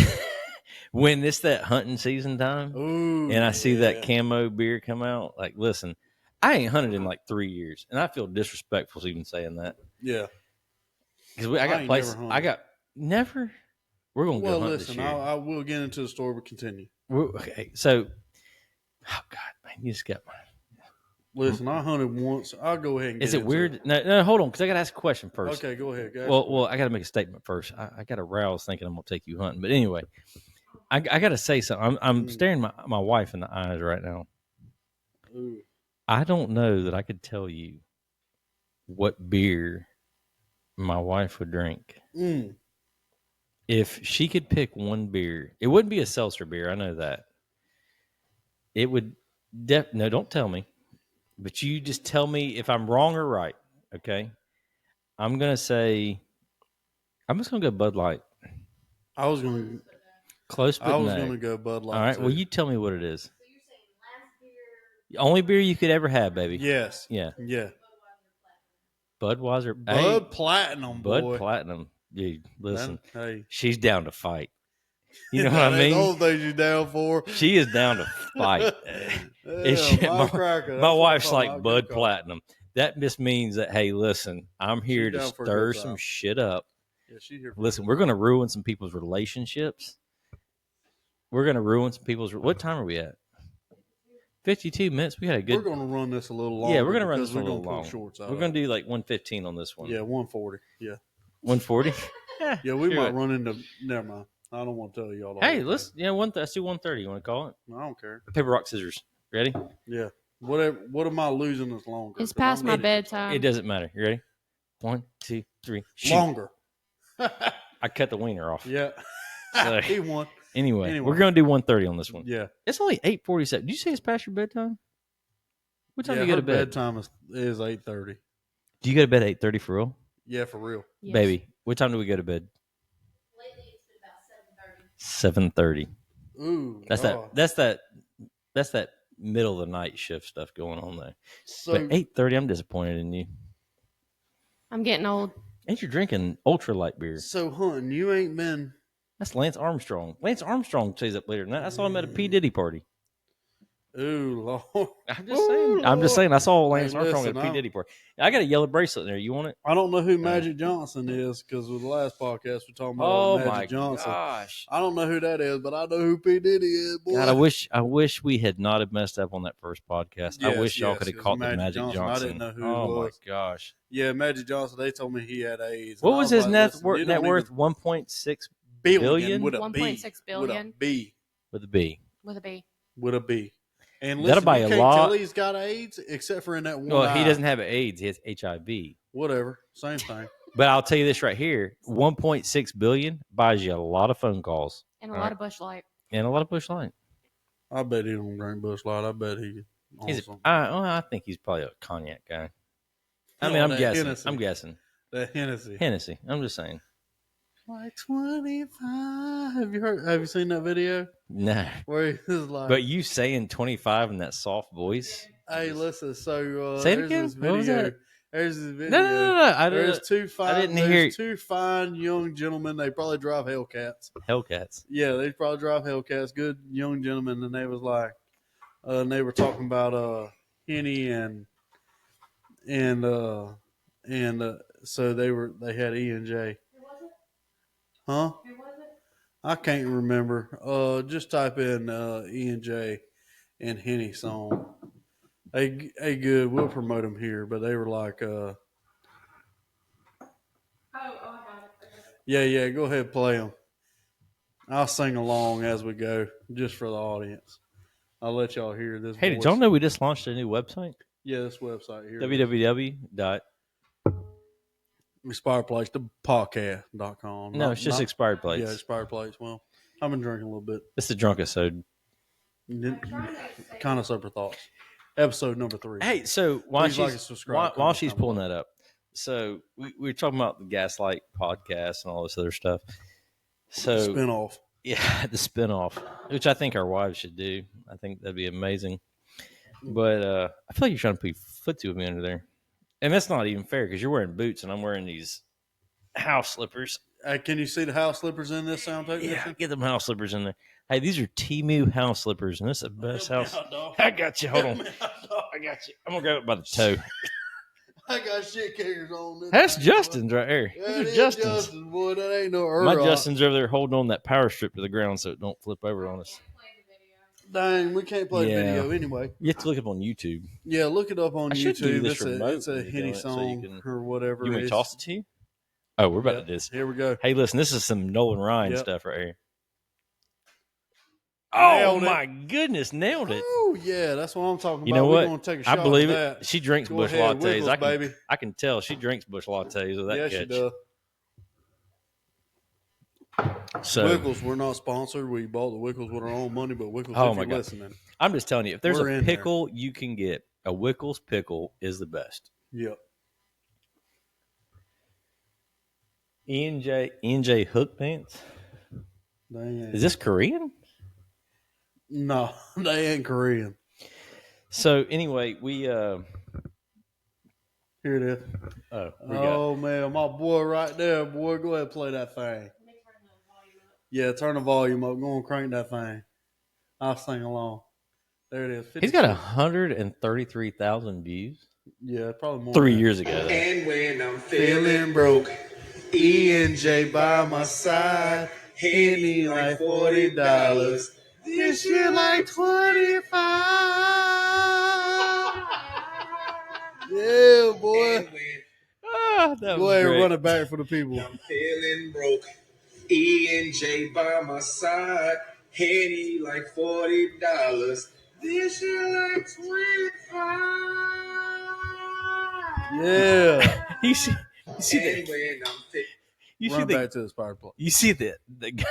when it's that hunting season time, Ooh, and I see that yeah. camo beer come out, like, listen, I ain't hunted in like 3 years, and I feel disrespectful even saying that Yeah. because I I got ain't places. never hunted. I got never. We're gonna Well, go hunt listen, this year. I will get into the story, but continue. Okay, so oh god, man, you just got my. Listen, I hunted once. I'll go ahead and get Is it into weird? No, hold on, because I got to ask a question first. Okay, go ahead. Well, I got to make a statement first. I got aroused thinking I'm gonna take you hunting, but anyway, I got to say something. I'm staring my wife in the eyes right now. Ooh. I don't know that I could tell you what beer my wife would drink. Mm. If she could pick one beer, it wouldn't be a seltzer beer. I know that. It would. No, don't tell me. But you just tell me if I'm wrong or right. Okay. I'm gonna say. I'm just gonna go Bud Light. I was gonna Close, but no. gonna go Bud Light. All right. too. Well, you tell me what it is. The only beer you could ever have, baby. Yes. Yeah. Yeah. Budweiser. Bud Platinum, Bud boy. Platinum. Dude, listen. Hey. She's down to fight. You know what I mean? Those things you down for. She is down to fight. Yeah, cracker. My wife's like Bud Platinum. That just means that, hey, listen, I'm here She's to down for a stir good some time. shit up. Yeah, she's here. Listen, we're going to ruin some people's relationships. We're going to ruin some people's. What time are we at? 52 minutes. We had a good. We're going to run this a little longer. Yeah, we're going to run because this a we're little gonna pull long. shorts out We're of going it. to do like 115 on this one. Yeah, 140. Yeah. 140. Yeah, we Sure. might run into. Never mind. I don't want to tell y'all. Hey, let's let's do 130. You want to call it? I don't care. Paper, rock, scissors. Ready? Yeah. Whatever. What am I losing is longer? It's 'Cause past I'm my ready. bedtime. It doesn't matter. You ready? 1, 2, 3. Shoot. Longer. I cut the wiener off. Yeah. So- He won. Anyway, we're going to do 130 on this one. Yeah. It's only 8:47. Did you say it's past your bedtime? What time Yeah, do you go her to bed? bedtime is 8:30. Do you go to bed at 8:30 for real? Yeah, for real. Yes. Baby, what time do we go to bed? 7:30. Ooh. That's God. that's that middle of the night shift stuff going on there. So But 8:30, I'm disappointed in you. I'm getting old. Ain't you drinking ultralight beer? so hunting, you ain't been. That's Lance Armstrong. Lance Armstrong stays up later than that. I saw him at a P. Diddy party. Ooh, Lord. I'm just saying. I'm just saying. I saw Lance Hey, Armstrong listen, at a P. Diddy party. I got a yellow bracelet in there. You want it? I don't know who Magic Johnson is because with the last podcast we're talking about Oh Magic my Johnson. gosh! I don't know who that is, but I know who P Diddy is. Boy. God, I wish we had not have messed up on that first podcast. I Yes, wish y'all yes, could have it was caught the Magic Magic Johnson. Johnson. I didn't know who oh it my was. gosh! Yeah, Magic Johnson. They told me he had AIDS. What And I was his like, net listen, worth? you Net don't worth even- 1.6 billion with a 1.6 B. billion. With a B. with a B. With a B. With a B. And That'll listen, buy you a can't lot- tell he's got AIDS except for in that one Well, he eye. doesn't have AIDS. He has HIV. Whatever. Same thing. But I'll tell you this right here: 1.6 billion buys you a lot of phone calls And a All lot right. of Bush Light. and a lot of Bush Light. I bet he don't drink Bush Light. I bet he He's, awesome. I think he's probably a cognac guy. I mean, No, I'm that guessing. Hennessy. I'm guessing. That Hennessy. Hennessy. I'm just saying. Like 25. Have you seen that video? No. Where he's like, But you saying 25 in that soft voice? hey, listen, so Say it there's again? this What was video. that? There's this video. No. I There's didn't. two fine. didn't there's hear- two fine young gentlemen. They probably drive Hellcats. Hellcats. Yeah, they probably drive Hellcats. Good young gentlemen, and they was like, and they were talking about Henny and so they had E and J. Huh? I can't remember. Just type in E&J and Henny song. Hey, good. We'll promote them here, but they were like, I got it. yeah. Go ahead, play them. I'll sing along as we go, just for the audience. I'll let y'all hear this. Hey, voice. did y'all know we just launched a new website? Yeah, this website here. www. Expired Place, the podcast.com. No, it's just expired plates. Yeah, Expired Place. Well, I've been drinking a little bit. It's the drunk episode. Kind of sober thoughts. Episode number 3. Hey, so while Please like and she's subscribe, while she's comment pulling below. that up, so we were talking about the Gaslight podcast and all this other stuff. So Spinoff. yeah, the spinoff, which I think our wives should do. I think that'd be amazing. But I feel like you're trying to put footsie with me under there, and that's not even fair because you're wearing boots and I'm wearing these house slippers. Can you see the house slippers in this sound technician? Yeah, get them house slippers in there. Hey, these are Temu house slippers, and this is the best house. I got you. Hold on. I got you. I'm gonna grab it by the toe. I got shit kickers on this. That's thing, Justin's right here. boy. These That are is Justin's. Justin, boy. That ain't no Earl. My Justin's over there holding on that power strip to the ground so it don't flip over on us. Dang, we can't play the Yeah. video anyway. You have to look up on YouTube. Yeah, look it up on I should do YouTube. this remotely, It's a damn Henny it, so song you can- or whatever. You want it me is. to toss it to you? Oh, we're about Yeah, to do this. Here we go. Hey, listen, this is some Nolan Ryan Yep. stuff right here. Nailed Oh it. my goodness, nailed it! Oh yeah, that's what I'm talking about. You know We're what? gonna take a I shot believe at it. that. She drinks Go bush ahead, lattes. Wiggles, I baby. can tell she drinks bush lattes with that Yeah, catch. she does. So Wiggles, we're not sponsored. We bought the Wiggles with our own money, but Wiggles, Oh, if my you're God. listening, I'm just telling you, if there's We're a in there. pickle you can get, a Wickles pickle is the best. yep. E&J hook pants. They ain't. Is this Korean? No, they ain't Korean. So anyway, we Here it is. we got Oh man, my boy right there, boy. Go ahead and play that thing. Yeah, turn the volume up. Go and crank that thing. I'll sing along. There it is. he's got 52. 133,000 views Yeah, probably more. 3 than that. years ago. Though. And when I'm Feeling broke. E&J by my side. Henny like $40. This year like 25. Yeah, boy. and when Ah, that Go was ahead and great. run it back for the people. I'm feeling broke, E&J by my side, Henny like $40. This year like 25. Yeah. You see And that? when I'm fit, You see Run the back to the Spire Play. You see that the guy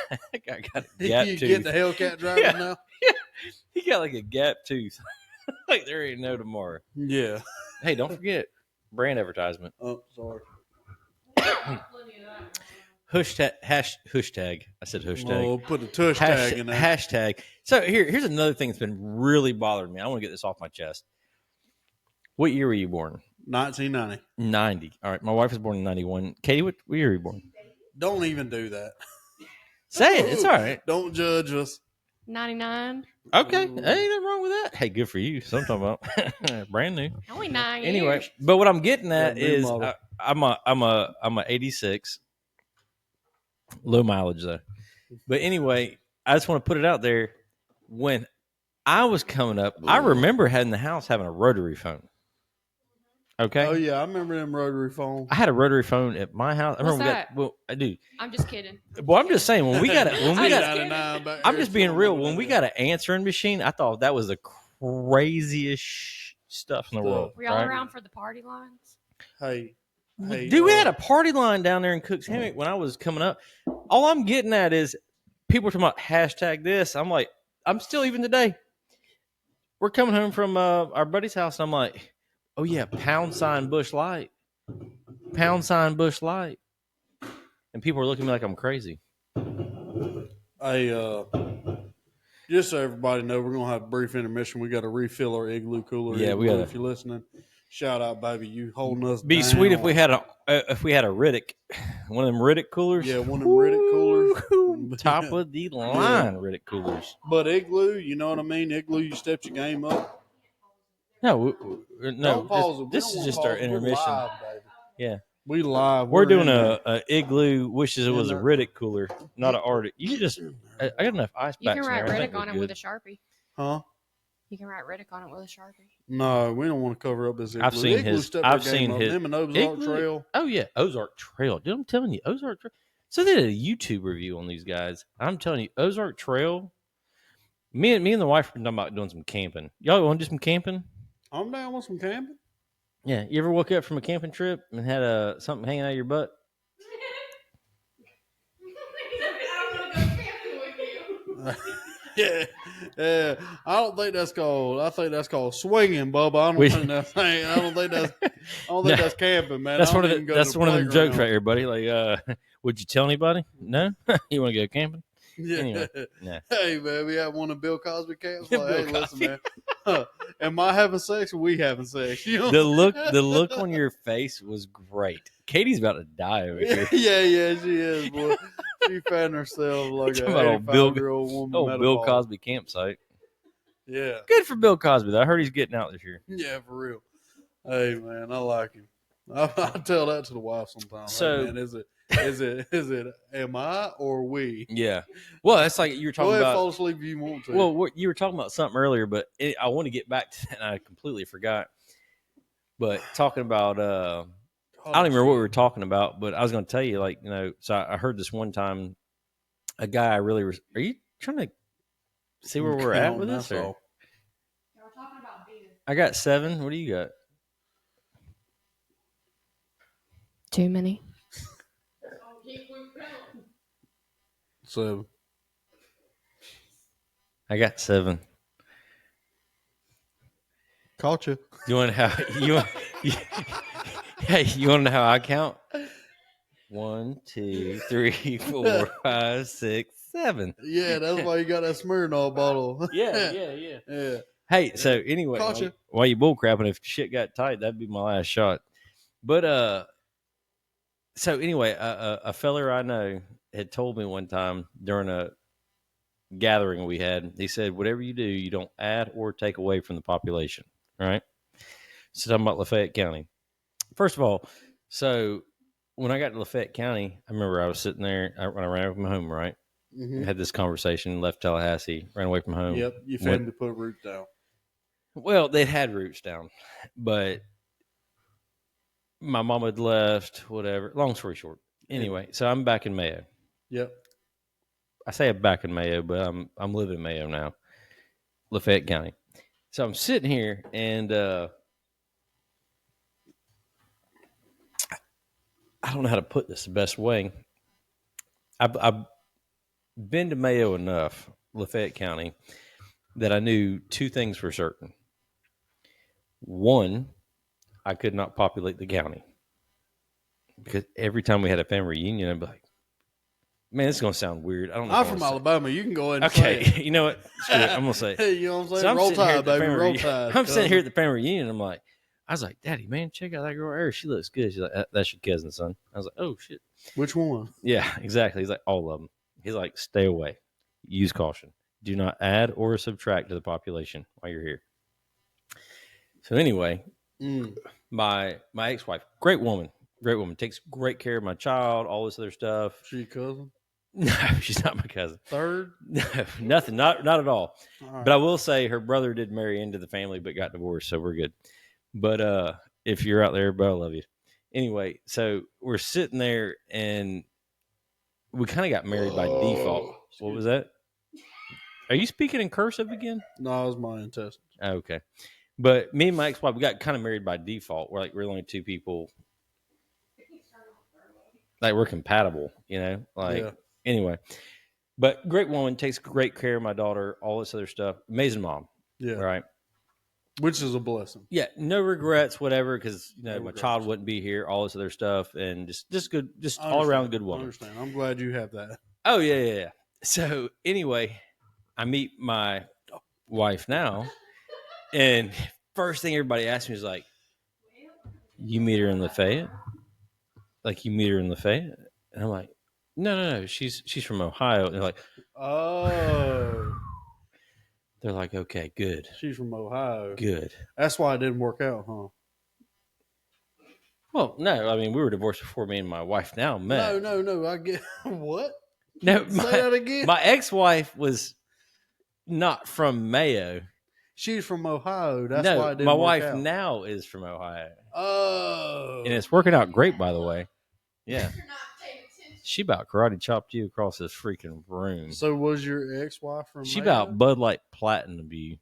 got a gap You tooth. get the Hellcat driver Yeah. now? He got like a gap tooth. Like there ain't no tomorrow. Yeah. Hey, don't forget brand advertisement. Oh, sorry. Hashtag. I said hashtag. Oh, put the tush tag in there. Hashtag. So here's another thing that's been really bothering me. I want to get this off my chest. What year were you born? 1990. 90. All right. My wife was born in 91. Katie, what year were you born? Don't even do that. Say it. It's all right. Don't judge us. 99. Okay. Ooh. Ain't nothing wrong with that. Hey, good for you. So I'm talking about brand new. Only 9 Anyway, years. but what I'm getting at Yeah, new is model. I'm a 86, low mileage though. But anyway, I just want to put it out there. When I was coming up, I remember having the house having a rotary phone. Okay. Oh, yeah. I remember them rotary phones. I had a rotary phone at my house. I What's remember that? I do. I'm just kidding. Well, I'm just saying when we got I'm I'm I'm just being real. When we got an answering machine, I thought that was the craziest stuff in the world. Were y'all right? around for the party lines? Hey, Dude, we had a party line down there in Cooks Hammock when I was coming up. All I'm getting at is people are talking about hashtag this. I'm like, I'm still even today. We're coming home from our buddy's house, and I'm like, oh yeah, # Bush Light, # Bush Light, and people are looking at me like I'm crazy. Hey, just so everybody know, we're gonna have a brief intermission. We got to refill our igloo cooler. Yeah, we Igloo, gotta- If you're listening, shout out, baby. You holding us. Be down. sweet if we had a Riddick, one of them Riddick coolers. Yeah, one of them Riddick coolers. Woo, top of the line Riddick coolers. But igloo, you know what I mean? Igloo, you stepped your game up. No, no. Don't pause it. We This don't is wanna just pause our it. We're intermission. live, baby. Yeah. We live. We're doing in there. a igloo. Wishes it was a And, Riddick cooler, not an Arctic. You just. I got enough ice You packs can in write there. I think Riddick on we're it with good. a Sharpie. Huh? You can write Riddick on it with a Sharpie. No, we don't want to cover up his igloo. I've seen Igloo his. stepped their I've game seen up. his. Them and Ozark Igloo- Trail. Oh yeah, Ozark Trail. Dude, I'm telling you, Ozark Trail. So they did a YouTube review on these guys. I'm telling you, Ozark Trail. Me and the wife were talking about doing some camping. Y'all want to do some camping? I'm down with some camping. Yeah. You ever woke up from a camping trip and had something hanging out of your butt? Yeah, yeah. I don't think that's called. I think that's called swinging, Bubba. I don't think that's. I don't think that's. I don't think No. that's camping, man. That's I one don't of even the, go to that's the one of them jokes playground. right here, buddy. Like, would you tell anybody? No. You want to go camping? Yeah. Anyway, nah. Hey, man, we had one of Bill Cosby camps. Like, Bill hey, listen, Cosby. man. Am I having sex or we having sex? You know? The look on your face was great. Katie's about to die over here. Yeah, she is, boy. She found herself like Talking a about old Bill- 85-year-old woman. Oh, Bill menopause. Cosby campsite. Yeah, Good for Bill Cosby, though. I heard he's getting out this year. yeah, for real. Hey, man, I like him. I tell that to the wife sometimes. So- hey, man, is it? Am I or we? Yeah. Well, that's like you were Go talking ahead, about. fall asleep if you want to. Well, you were talking about something earlier, but I want to get back to that, and I completely forgot. But talking about, I don't even remember what we were talking about, but I was going to tell you, like, you know, so I heard this one time, a guy I really are you trying to see where we're at with this? Or? Y'all talking about beer. I got 7. What do you got? Too many. So I got 7. caught you. You want how hey, you want to know how I count? 1, 2, 3, 4, 5, 6, 7. Yeah, that's why you got that Smirnoff bottle. Yeah. Yeah. Hey, so anyway, Caught you. while you bull crapping, if shit got tight, that'd be my last shot. But so anyway, a feller I know had told me one time during a gathering we had, he said, whatever you do, you don't add or take away from the population, right? So talking about Lafayette County. First of all, so when I got to Lafayette County, I remember I was sitting there when I ran away from home, right? Mm-hmm. Had this conversation, left Tallahassee, ran away from home. Yep, your family put roots down. Well, they'd had roots down, but my mom had left, whatever. Long story short. Anyway, so I'm back in Mayo. Yep. I say I'm back in Mayo, but I'm living in Mayo now, Lafayette County. So I'm sitting here, and I don't know how to put this the best way. I've been to Mayo enough, Lafayette County, that I knew 2 things for certain. One, I could not populate the county because every time we had a family reunion, I'd be like, man, this is going to sound weird. I don't know. I'm if I from wanna say- Alabama. You can go ahead and say Okay, you know what? Screw it. I'm going to say it. it. You know what I'm saying? So I'm Roll sitting here Tide, at the baby. family Roll reunion. Tide. I'm sitting here at the family reunion. I'm like, I was like, Daddy, man, check out that girl Eric. She looks good. She's like, that's your cousin, son. I was like, oh, shit. Which one? Yeah, exactly. He's like, all of them. He's like, stay away. Use caution. Do not add or subtract to the population while you're here. So anyway, my ex-wife, great woman, takes great care of my child, all this other stuff. She your cousin? No, she's not my cousin. Third? No, nothing, not at all. All right. But I will say her brother did marry into the family, but got divorced, so we're good. But if you're out there, bro, I love you. Anyway, so we're sitting there, and we kind of got married by default. What was that? Are you speaking in cursive again? No, it was my intestines. Oh, okay. But me and my ex-wife, we got kind of married by default. We're only 2 people. Like, we're compatible, you know? Like, Yeah. anyway. But great woman, takes great care of my daughter, all this other stuff. Amazing mom, Yeah. right? Which is a blessing. Yeah, no regrets, whatever, because, you know, No my regrets. child wouldn't be here, all this other stuff, and just good, just I all around understand. good I woman. understand. I'm glad you have that. Oh, yeah. So, anyway, I meet my wife now, and first thing everybody asks me is like, you meet her in Lafayette? Like, you meet her in Lafayette? And I'm like, no, she's from Ohio. And they're like, Oh, okay, good. she's from Ohio. Good. That's why it didn't work out, huh? Well, no, I mean we were divorced before me and my wife now met. No. I get what? No, Say that again. my ex-wife was not from Mayo. She's from Ohio. That's no, why it didn't my work wife out. now is from Ohio, Oh, and it's working out great, by the way. Yeah, she about karate chopped you across this freaking room. so was your ex-wife from? She Mayo? about Bud Light Platinum you.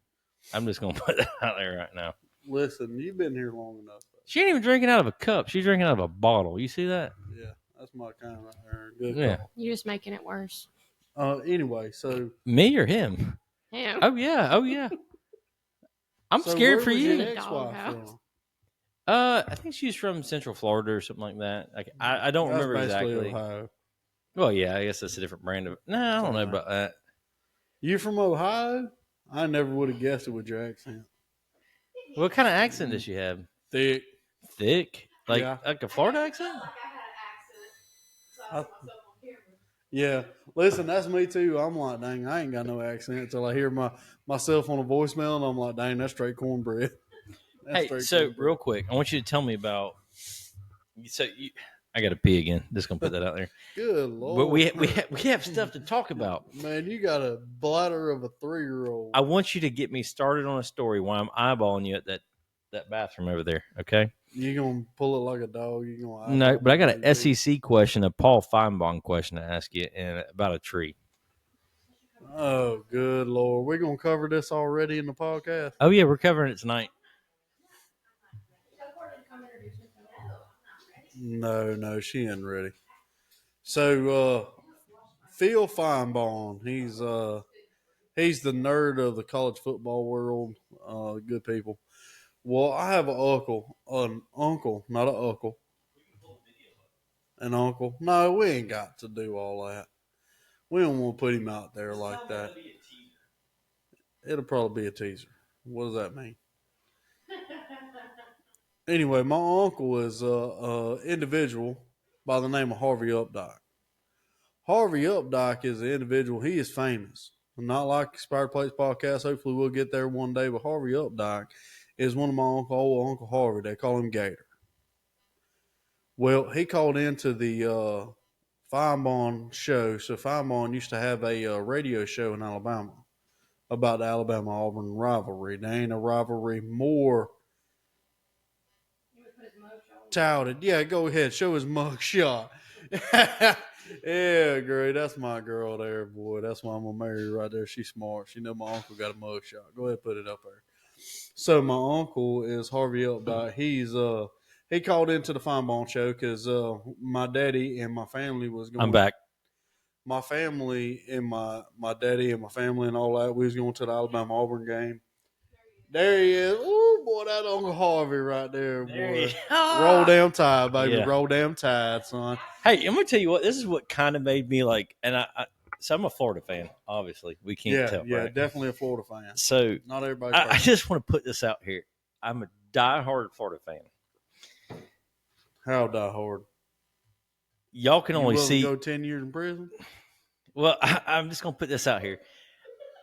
I'm just gonna put that out there right now. Listen, you've been here long enough. She ain't even drinking out of a cup. She's drinking out of a bottle. You see that? Yeah, that's my kind right there. Good Yeah. call. You're just making it worse. Anyway, so Me or him? Damn. Oh yeah. Oh yeah. I'm so scared where for was you. Your ex-wife Doghouse. from? I think she's from Central Florida or something like that. I don't That's remember basically exactly. Ohio. Well, yeah, I guess that's a different brand of. No, I don't know about that. You from Ohio? I never would have guessed it with your accent. What kind of accent does she have? Thick. Thick, like Yeah. like a Florida accent. Yeah. Listen, that's me too. I'm like, dang, I ain't got no accent until I hear myself on a voicemail, and I'm like, dang, that's straight cornbread. That's Hey, straight so cornbread. real quick, I want you to tell me about. I got to pee again. Just gonna put that out there. Good Lord. But we have stuff to talk about. Man, you got a bladder of a 3-year-old. I want you to get me started on a story while I'm eyeballing you at that bathroom over there. Okay. You gonna pull it like a dog? You gonna No, but I got an SEC question, a Paul Feinbaum question to ask you, and about a tree. Oh, good Lord. We're gonna cover this already in the podcast. Oh yeah, we're covering it tonight. No, she ain't ready. So Phil Feinbaum, he's the nerd of the college football world. Good people. Well, I have an uncle, not an uncle. An uncle. No, we ain't got to do all that. We don't want to put him out there like that. It'll probably be a teaser. What does that mean? Anyway, my uncle is an individual by the name of Harvey Updike. Harvey Updike is an individual. He is famous. Not like Expired Plates Podcast. Hopefully we'll get there one day. But Harvey Updike is one of my old Uncle Harvey. They call him Gator. Well, he called into the Feinbaum show. So Feinbaum used to have a radio show in Alabama about the Alabama-Auburn rivalry. There ain't a rivalry more touted. Yeah, go ahead. Show his mug shot. Yeah, great. That's my girl there, boy. That's why I'm gonna marry her right there. She's smart. She know my uncle got a mug shot. Go ahead, put it up there. So my uncle is Harvey Updike. He called into the Feinbaum show because my daddy and my family was going. I'm back. My family and my daddy and my family and all that. We was going to the Alabama Auburn game. There he is. Oh boy, that Uncle Harvey right there, boy. Roll damn tide, baby. Yeah. Roll damn tide, son. Hey, I'm gonna tell you what. This is what kind of made me like, and so I'm a Florida fan. Obviously, we can't tell. Yeah, Right? definitely a Florida fan. So Not everybody. I just want to put this out here. I'm a diehard Florida fan. How die hard? Y'all can only willing to see. go 10 years in prison. Well, I'm just gonna put this out here.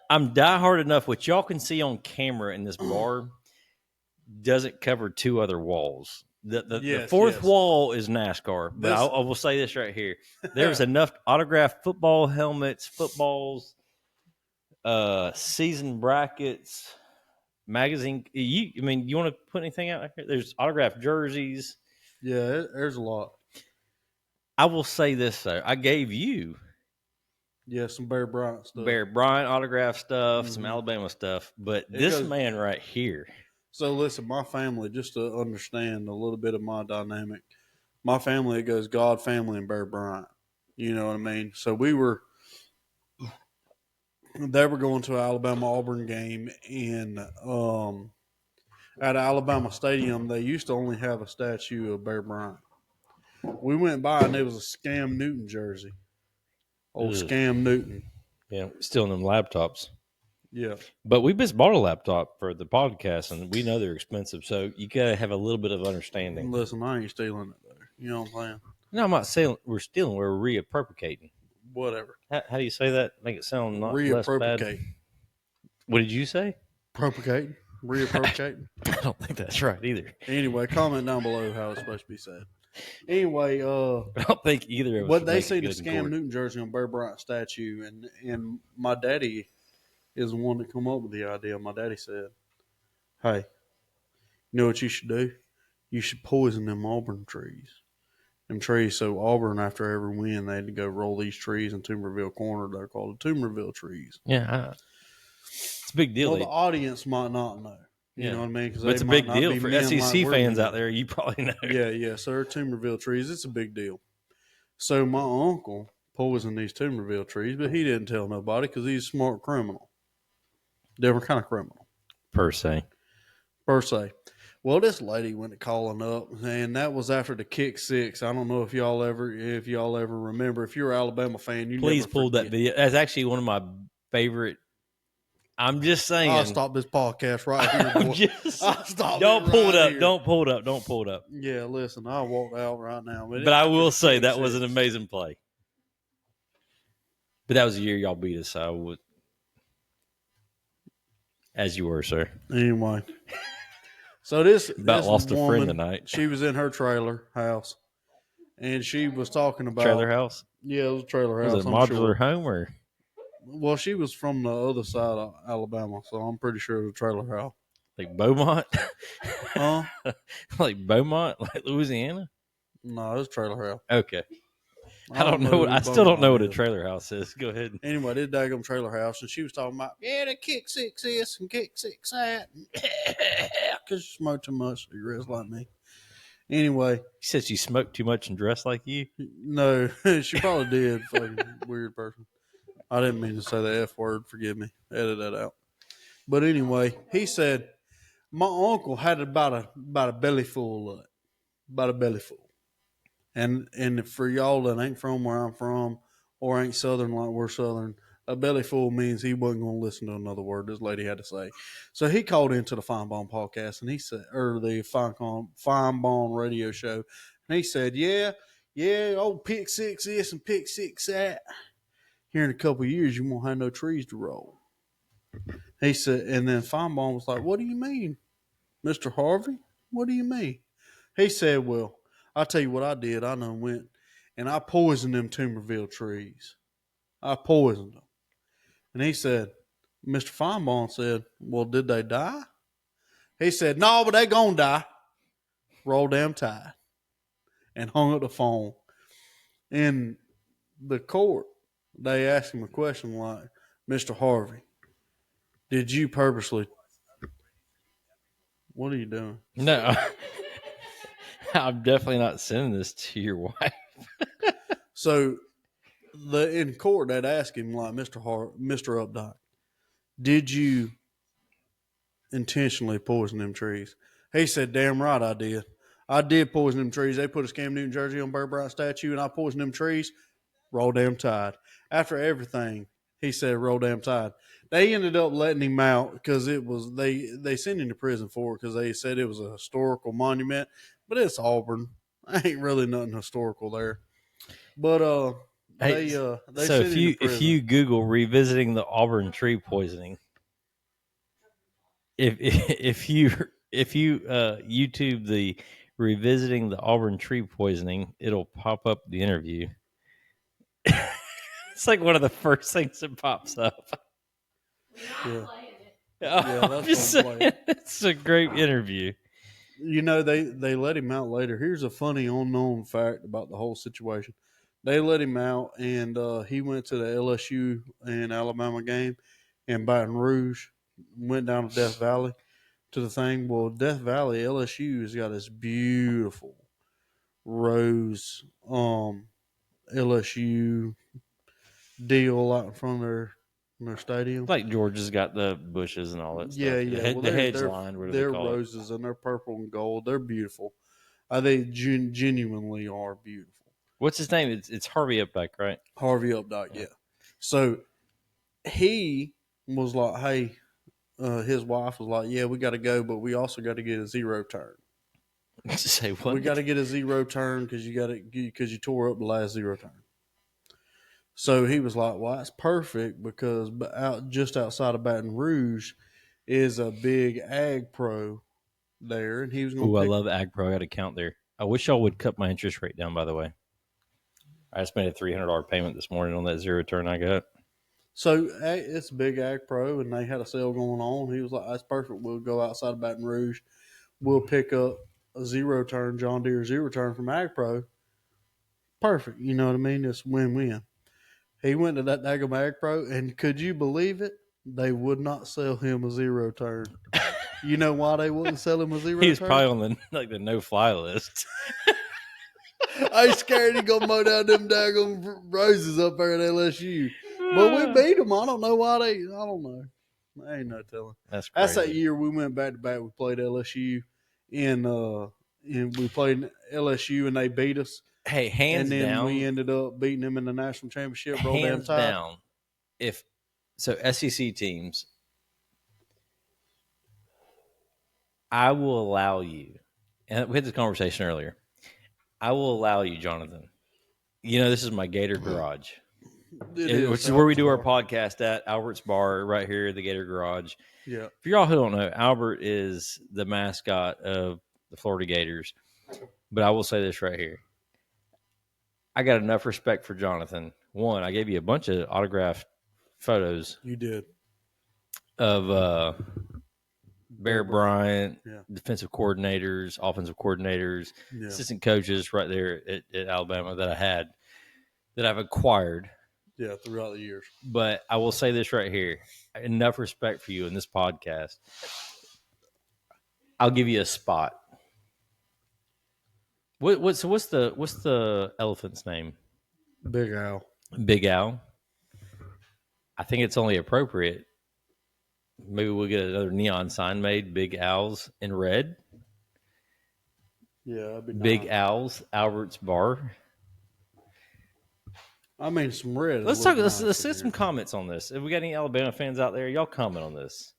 I'm diehard enough. What y'all can see on camera in this bar doesn't cover 2 other walls. The Yes, fourth yes. wall is NASCAR, but This- I will say this right here: there's enough autographed football helmets, footballs, season brackets, magazine. You want to put anything out here? There's autographed jerseys. Yeah, there's a lot. I will say this though: I gave you Yeah, some Bear Bryant stuff. Bear Bryant autograph stuff, some Mhm. Alabama stuff, but It this goes- man right here. So listen, my family, just to understand a little bit of my dynamic, my family, it goes God, family, and Bear Bryant. You know what I mean? So they were going to an Alabama-Auburn game, and at Alabama Stadium, they used to only have a statue of Bear Bryant. We went by, and it was a Scam Newton jersey. Old Ugh. Scam Newton. Yeah, still in them laptops. Yeah. But we just bought a laptop for the podcast, and we know they're expensive, so you gotta have a little bit of understanding. Listen, I ain't stealing it, though. You know what I'm saying? No, I'm not saying we're stealing; we're reappropriating. Whatever. How do you say that? Make it sound not less bad. Reappropriate. What did you say? Propagate. Reappropriating. I don't think that's right either. Anyway, comment down below how it's supposed to be said. Anyway, I don't think either of us. what would they make see it the good in Scam court. Newton jersey on Bear Bryant statue, and my daddy is the one that come up with the idea. My daddy said, "Hey, you know what you should do? You should poison them Auburn trees. Them trees. So Auburn, after every win, they had to go roll these trees in Tumerville Corner. They're called the Tumerville trees. Yeah, it's a big deal. Well, the audience might not know. You Yeah. know what I mean? Because But it's a big deal for SEC fans out there. You probably know. Yeah. So they're Tumerville trees. It's a big deal. So my uncle poisoned these Tumerville trees, but he didn't tell nobody because he's a smart criminal. Different kind of criminal, Per se. Well, this lady went to calling up, and that was after the kick six. I don't know if y'all ever remember. If you're an Alabama fan, you Please never pull that forget. video. That's actually one of my favorite. I'm just saying. I'll stop this podcast right here. I'm Boy. just- I'll stop don't it pull right it up. here. Don't pull it up. Don't pull it up. Yeah, listen, I'll walk out right now. But I will say kick that was an six. amazing play. But that was the year y'all beat us. So I would, as you were, sir. Anyway, so this About this lost a friend woman, tonight. She was in her trailer house, and she was talking about Trailer house. Yeah, it was a trailer Was house. it a I'm modular sure. home or Well, she was from the other side of Alabama, so I'm pretty sure it was a trailer house. like Beaumont? Huh? Like Beaumont, like Louisiana? No, it was a trailer house. Okay. I don't know. I still don't know what a trailer house is. Go ahead. Anyway, this daggum trailer house, and she was talking about, the kick six this and kick six that, because she smoked too much cigarettes like me. Anyway, You said she smoked too much and dressed like you. no, she probably did. Fucking weird person. I didn't mean to say the F word. Forgive me. Edit that out. But anyway, he said my uncle had about a belly full of it, about a belly full. And for y'all that ain't from where I'm from or ain't Southern like we're Southern, a belly full means he wasn't going to listen to another word this lady had to say. So he called into the Fine Bone podcast and he said, or the Fine Bone radio show, and he said, yeah, old pick six this and pick six that. Here in a couple of years, you won't have no trees to roll. He said, and then Fine Bone was like, what do you mean, Mr. Harvey? What do you mean? He said, well, I'll tell you what I did. I done went and I poisoned them Tumerville trees. I poisoned them. And he said, Mr. Feinbaum said, well, did they die? He said, no, but they gonna die. Roll damn tide. And hung up the phone. In the court, they asked him a question like, Mr. Harvey, did you purposely... What are you doing? No. I'm definitely not sending this to your wife. So in court, they'd ask him like, Mr. Updike, did you intentionally poison them trees? He said, damn right I did. I did poison them trees. They put a Scam Newton jersey on Bear Bryant statue, and I poisoned them trees. Roll damn tide. After everything, he said, roll damn tide. They ended up letting him out because it was they sent him to prison for it because they said it was a historical monument, but it's Auburn. Ain't really nothing historical there. But they So sent him to if prison. you Google revisiting the Auburn tree poisoning, if you YouTube the revisiting the Auburn tree poisoning, it'll pop up the interview. It's like one of the first things that pops up. Yeah. I'm that's just what I'm saying, it's a great interview. You know, they let him out later. Here's a funny unknown fact about the whole situation. They let him out, and he went to the LSU and Alabama game in Baton Rouge, went down to Death Valley to the thing. Well, Death Valley, LSU has got this beautiful rose LSU deal out in front of their stadium. Like Georgia's got the bushes and all that stuff. Yeah. The Well, hedge they're- line, whatever They're they call it. roses and they're purple and gold. They're beautiful. They genuinely are beautiful. What's his name? It's Harvey Updike, right? Harvey Updike, yeah. So he was like, hey, his wife was like, yeah, we got to go, but we also got to get a zero turn. Say what? We got to get a zero turn because you tore up the last zero turn. So he was like, well, that's perfect because just outside of Baton Rouge is a big ag pro there, and he was going Ooh, to I pick. love Ag Pro. I got a account there. I wish y'all would cut my interest rate down, by the way. I just made a $300 payment this morning on that zero turn I got. So it's a big ag pro, and they had a sale going on. He was like, "That's perfect. We'll go outside of Baton Rouge. We'll pick up a zero turn John Deere zero turn from Ag Pro. Perfect. You know what I mean? It's win-win." He went to that daggum Ag Pro, and could you believe it? They would not sell him a zero turn. You know why they wouldn't sell him a zero He's turn? probably on the no-fly list. I ain't scared he gonna mow down them daggum roses up there at LSU. But we beat them. I don't know why they. I don't know. I ain't no telling. That's That's crazy. that year we went back to back. We played LSU and we played LSU and they beat us. Hey, hands and then down, we ended up beating them in the national championship. Roll damn hands tide. down. If so, SEC teams, I will allow you. And we had this conversation earlier. I will allow you, Jonathan. You know, this is my Gator Garage. Which is where we do our podcast at Albert's Bar right here at the Gator Garage. Yeah. For y'all who don't know, Albert is the mascot of the Florida Gators. But I will say this right here. I got enough respect for Jonathan. One, I gave you a bunch of autographed photos You did. of Bear Bryant, Yeah. defensive coordinators, offensive coordinators, Yeah. assistant coaches right there at Alabama that I had, that I've acquired. Yeah. Throughout the years. But I will say this right here. Enough respect for you in this podcast. I'll give you a spot. What's the elephant's name? Big Al. Big Al. I think it's only appropriate. Maybe we'll get another neon sign made. Big Al's in red. Yeah. That'd be Big nice. Al's Albert's Bar. I mean, some red. Let's talk. Let's get some comments on this. If we got any Alabama fans out there, y'all comment on this.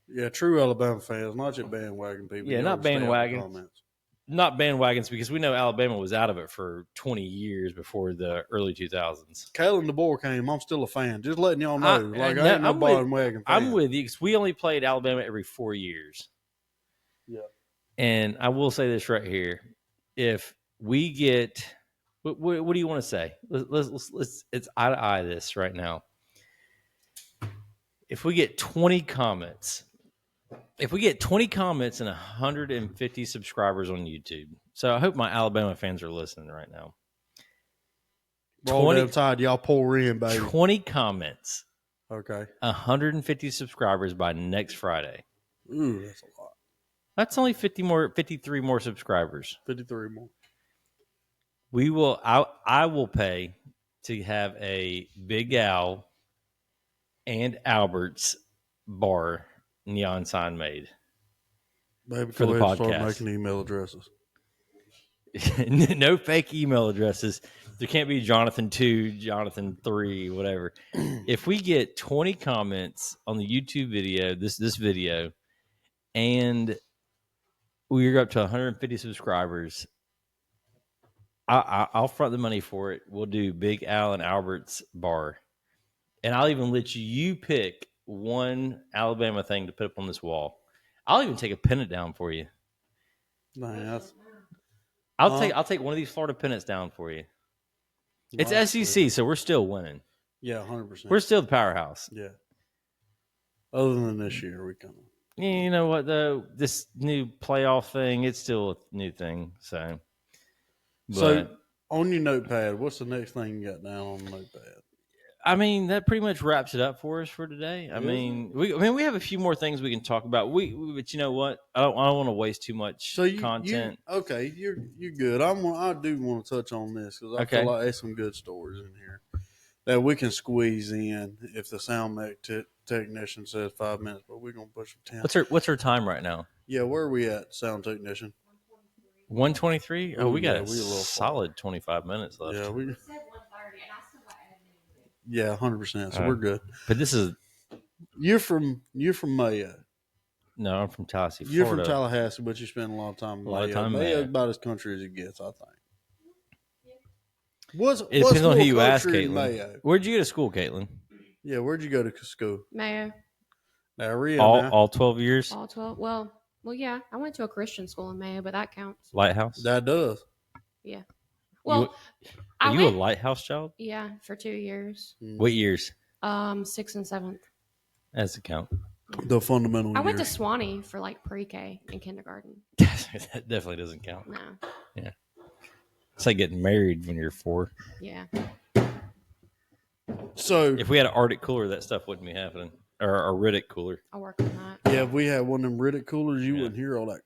Yeah, true Alabama fans, not just bandwagon people. Yeah, Y'all not stay out of the bandwagon. comments. Not bandwagons, because we know Alabama was out of it for 20 years before the early 2000s. Kalen DeBoer came. I'm still a fan. Just letting y'all know. I ain't no I'm bandwagon fan. I'm with you because we only played Alabama every 4 years. Yeah. And I will say this right here: if we get, what do you want to say? Let's it's eye to eye this right now. If we get 20 comments. If we get 20 comments and 150 subscribers on YouTube, so I hope my Alabama fans are listening right now. Roll damn tide, y'all pour in, baby. 20 comments, Okay. 150 subscribers by next Friday. Ooh, that's a lot. That's only 53 more subscribers. 53 more. We will. I will pay to have a Big Al and Albert's Bar neon sign made. Baby, For go the ahead and start podcast. making email addresses. No fake email addresses. There can't be Jonathan 2, Jonathan 3, whatever. If we get 20 comments on the YouTube video, this video, and we're up to 150 subscribers, I'll front the money for it. We'll do Big Al and Albert's Bar. And I'll even let you pick one Alabama thing to put up on this wall. I'll even take a pennant down for you. Man, that's I'll take one of these Florida pennants down for you. It's SEC, so we're still winning. Yeah, 100%. We're still the powerhouse. Yeah. Other than this year, we come. You know what though? This new playoff thing, it's still a new thing. So On your notepad, what's the next thing you got down on the notepad? I mean, that pretty much wraps it up for us for today. I mean, we have a few more things we can talk about. But you know what? I don't want to waste too much content. You're good. I do want to touch on this because I feel like there's some good stories in here that we can squeeze in if the sound technician says 5 minutes, but we're gonna push for 10. What's her time right now? Yeah, where are we at, sound technician? 123. Oh, we got yeah, a we a little solid 25 minutes left. Yeah, we. It said 1:30, and I still got editing. Yeah, 100%. So we're good. But this is You're from Mayo. no, I'm from Tallahassee, Florida. You're from Tallahassee, but you spend a lot of time in Mayo. A lot of time in Mayo's Mayo. about as country as it gets, I think. It depends on who you ask, country in Caitlin. Mayo? Where'd you go to school, Caitlin? Yeah, where'd you go to school? Mayo. There we are now. All 12 years. All 12. Well, yeah. I went to a Christian school in Mayo, but that counts. Lighthouse. That does. Yeah. Well, Are I you a went. lighthouse child? Yeah, for 2 years. What years? 6th and 7th. That's a count. The fundamental. I went to years. Swanee for like pre-K and kindergarten. That definitely doesn't count. No. It's like getting married when you're 4. Yeah. So If we had an Arctic cooler, that stuff wouldn't be happening. Or a Riddick cooler. I'll work on that. yeah, if we had one of them Riddick coolers, you Yeah. wouldn't hear all that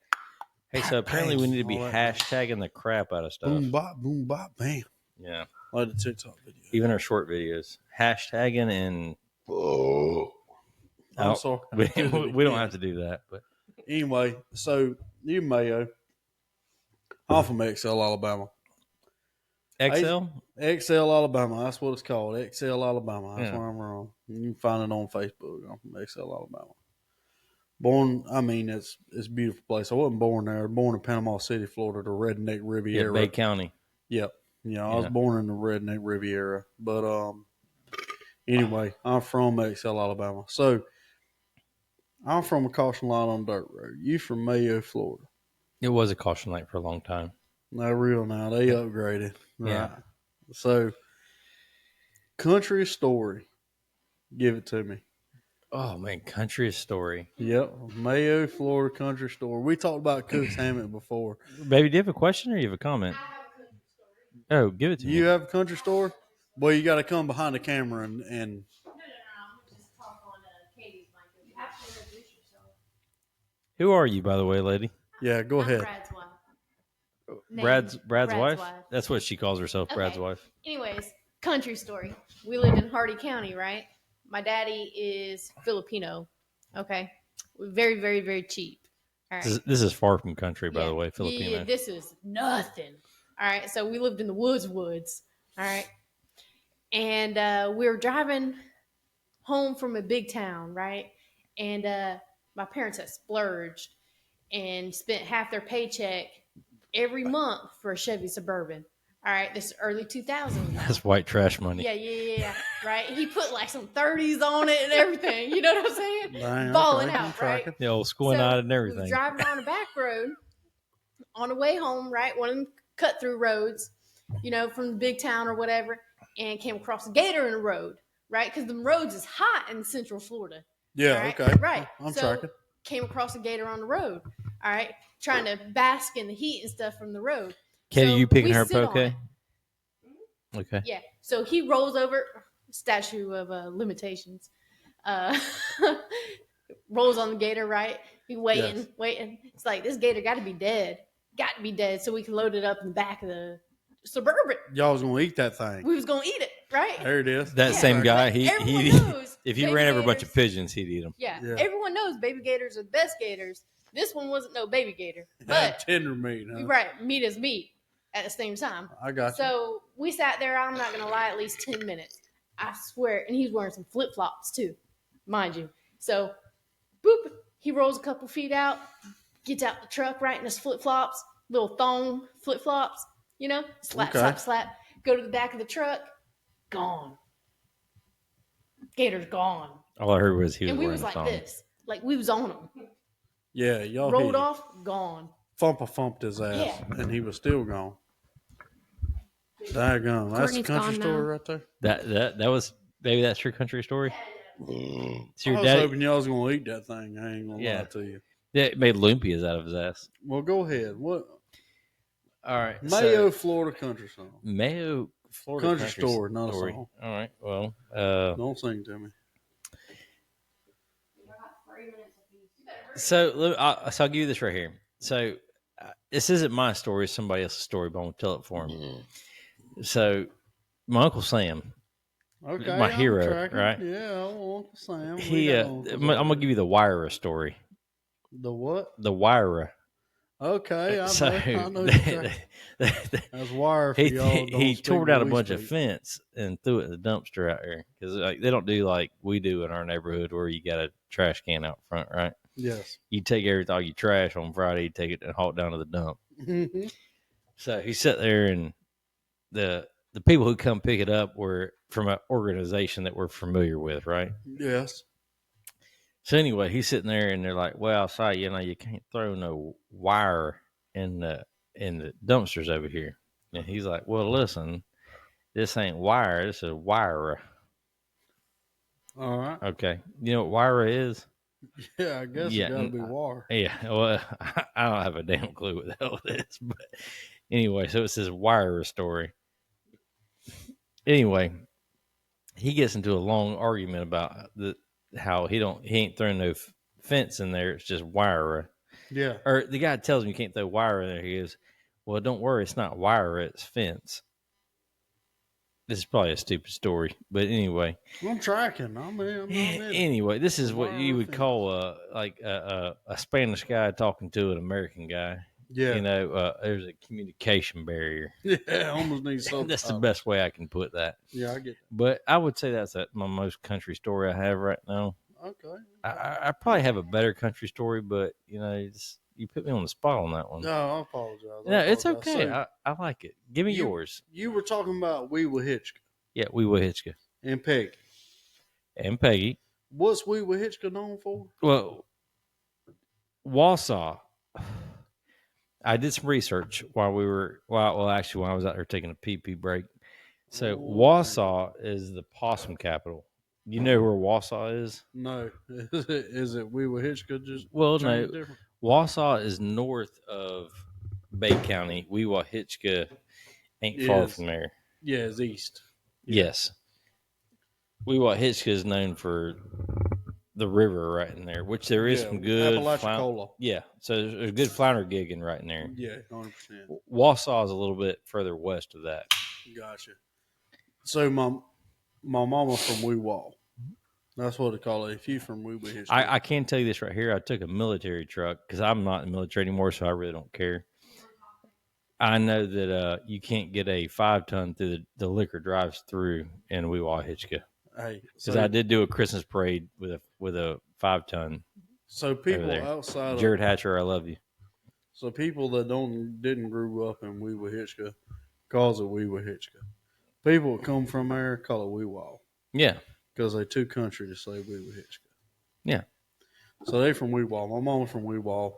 Hey, so apparently we need to be all that. hashtagging the crap out of stuff. boom bop, bam. Yeah. Like the TikTok video. Even our short videos. Hashtagging and I'm Oh, sorry. we don't have to do that, but Anyway, so you Mayo. I'm from XL, Alabama. XL? XL, Alabama. That's what it's called. XL, Alabama. That's Yeah. where I'm from. You can find it on Facebook. I'm from XL, Alabama. Born, I mean, it's a beautiful place. I wasn't born there. I was born in Panama City, Florida, the Redneck Yeah, Riviera. Bay County. Yep. I was Yeah. born in the Redneck Riviera. But anyway, I'm from XL, Alabama. So I'm from a caution line on dirt road. You from Mayo, Florida. It was a caution light for a long time. Not real now. They upgraded. Right. Yeah. So country story. Give it to me. Oh man, country story. Yep. Mayo, Florida country story. We talked about Cook's Hammock before. Baby, do you have a question or you have a comment? Oh, give it to You me. have a country story? Well, you got to come behind the camera and Who are you, by the way, lady? yeah, go ahead. Brad's wife. Brad's Brad's wife? wife. That's what she calls herself, Brad's Okay. wife. Anyways, country story. We lived in Hardy County, right? My daddy is Filipino. Okay. Very, very, very cheap. All right. This is far from country, by Yeah. the way, Filipino. Yeah, this is nothing. All right. So we lived in the woods. All right. And we were driving home from a big town, right? And my parents had splurged and spent half their paycheck every month for a Chevy Suburban. All right. This is early 2000s. That's white trash money. Yeah. Right. He put like some 30s on it and everything. You know what I'm saying? Dang, Balling okay, I'm out, right? tracking. The old squint eyed and We everything. was driving on a back road on the way home, right? One of them cut through roads, from the big town or whatever, and came across a gator in the road, right? Because the roads is hot in Central Florida. Yeah, right? okay. Right. I'm So, tracking. Came across a gator on the road, all right? Trying to bask in the heat and stuff from the road. Katie, So you picking we her up sit on okay? it. Okay. Yeah. So he rolls over, statute of limitations. Rolls on the gator, right? He waiting. It's like, this gator got to be dead. Got to be dead so we can load it up in the back of the Suburban. Y'all was going to eat that thing. We was going to eat it, right? There it is. That Yeah. same guy, But he everyone knows if he baby ran over a bunch of gators- pigeons, he'd eat them. Yeah. Yeah. Everyone knows baby gators are the best gators. This one wasn't no baby gator. Had But, tender meat. Huh? right, meat is meat at the same time. I got you. So we sat there, I'm not going to lie, at least 10 minutes. I swear. And he's wearing some flip flops too, mind you. So, boop, he rolls a couple feet out, gets out the truck right in his flip flops, little thong flip flops, slap, Okay. slap, slap. Go to the back of the truck, gone. Gator's gone. All I heard was he was And we wearing was a like thong. this. Like we was on him. Yeah, y'all Rolled hit. off, gone. Thumped his ass, Yeah. and he was still gone. Daggone. That's a Courtney's country gone story now. right there. That was maybe that's your country story. So I your was dad, hoping y'all was going to eat that thing. I ain't going to Yeah. lie to you. yeah, made lumpias out of his ass. Well, go ahead. What? All right, Mayo, Florida country song. Mayo, Florida Country story, not a song. All right, well, Don't sing to me. so I'll give you this right here. So this isn't my story; it's somebody else's story, but I'm gonna tell it for him. So my uncle Sam, Okay, My I'm hero, tracking. right? Yeah, Uncle Sam. We he, got I'm Uncle gonna give you the Wyra story. the what? The Wyra. Okay, I So know. You're tracking. That's wire for he y'all. he tore down a bunch of feet. fence and threw it in the dumpster out here because they don't do like we do in our neighborhood where you got a trash can out front, right? Yes. You take all your trash on Friday, you take it and haul it down to the dump. Mm-hmm. So he sat there, and the people who come pick it up were from an organization that we're familiar with, right? Yes. So anyway, he's sitting there, and they're like, "Well, sorry, you can't throw no wire in the dumpsters over here." And he's like, "Well, listen, this ain't wire. This is wire. All right. Okay, you know what wire is? Yeah, I guess it Yeah, got to be war. yeah. Well, I don't have a damn clue what the hell it is, but anyway, so it's this wire story. Anyway, he gets into a long argument about how he ain't throwing no fence in there. It's just wire. Yeah. Or the guy tells him you can't throw wire in there. He goes, "Well, don't worry, it's not wire, it's fence." This is probably a stupid story, but anyway. I'm tracking. I'm in. Anyway, this is what you would Wire call a Spanish guy talking to an American guy. Yeah. There's a communication barrier. Yeah, almost need something. That's the best way I can put that. Yeah, I get But I would say that's my most country story I have right now. that. Okay. I probably have a better country story, but you put me on the spot on that one. No, I apologize. No, it's apologize. okay. So, I like it. Give me you- yours. you were talking about Wee Wee Hitchka Yeah, we will Hitchka and Peggy. and Peggy. What's Wee Wee Hitchka known for? Well, Wausau. I did some research while actually, when I was out there taking a pee break. So Ooh. Wausau is the possum capital. You know where Wausau is? No. Is it Wee Wee Hitchka just Well, changed no. different? Wausau is north of Bay County. Weewahitchka ain't far Is- from there. Yeah, it's east. Yeah. Yes. Weewahitchka is known for the river right in there, which there is Yeah, some good Apalachicola. yeah, so there's a good flounder gigging right in there. Yeah, 100%. Wausau is a little bit further west of that. Gotcha. So my mama from Weewall. That's what they call it. If you from Wee Wee Hitchka. I can tell you this right here. I took a military truck because I'm not in the military anymore, so I really don't care. I know that you can't get a 5-ton through the liquor drives through in Weewahitchka Hey, because I did do a Christmas parade with a 5-ton. So people there. outside Jared of Hatcher, I love you. so people that didn't grow up in Wee Wee Hitchka calls it Wee Wee Hitchka. People that come from there call it Weewall Yeah, because they too country to say Wee Wee Hitchka. yeah. So they from Weewall. My mama's from Weewall.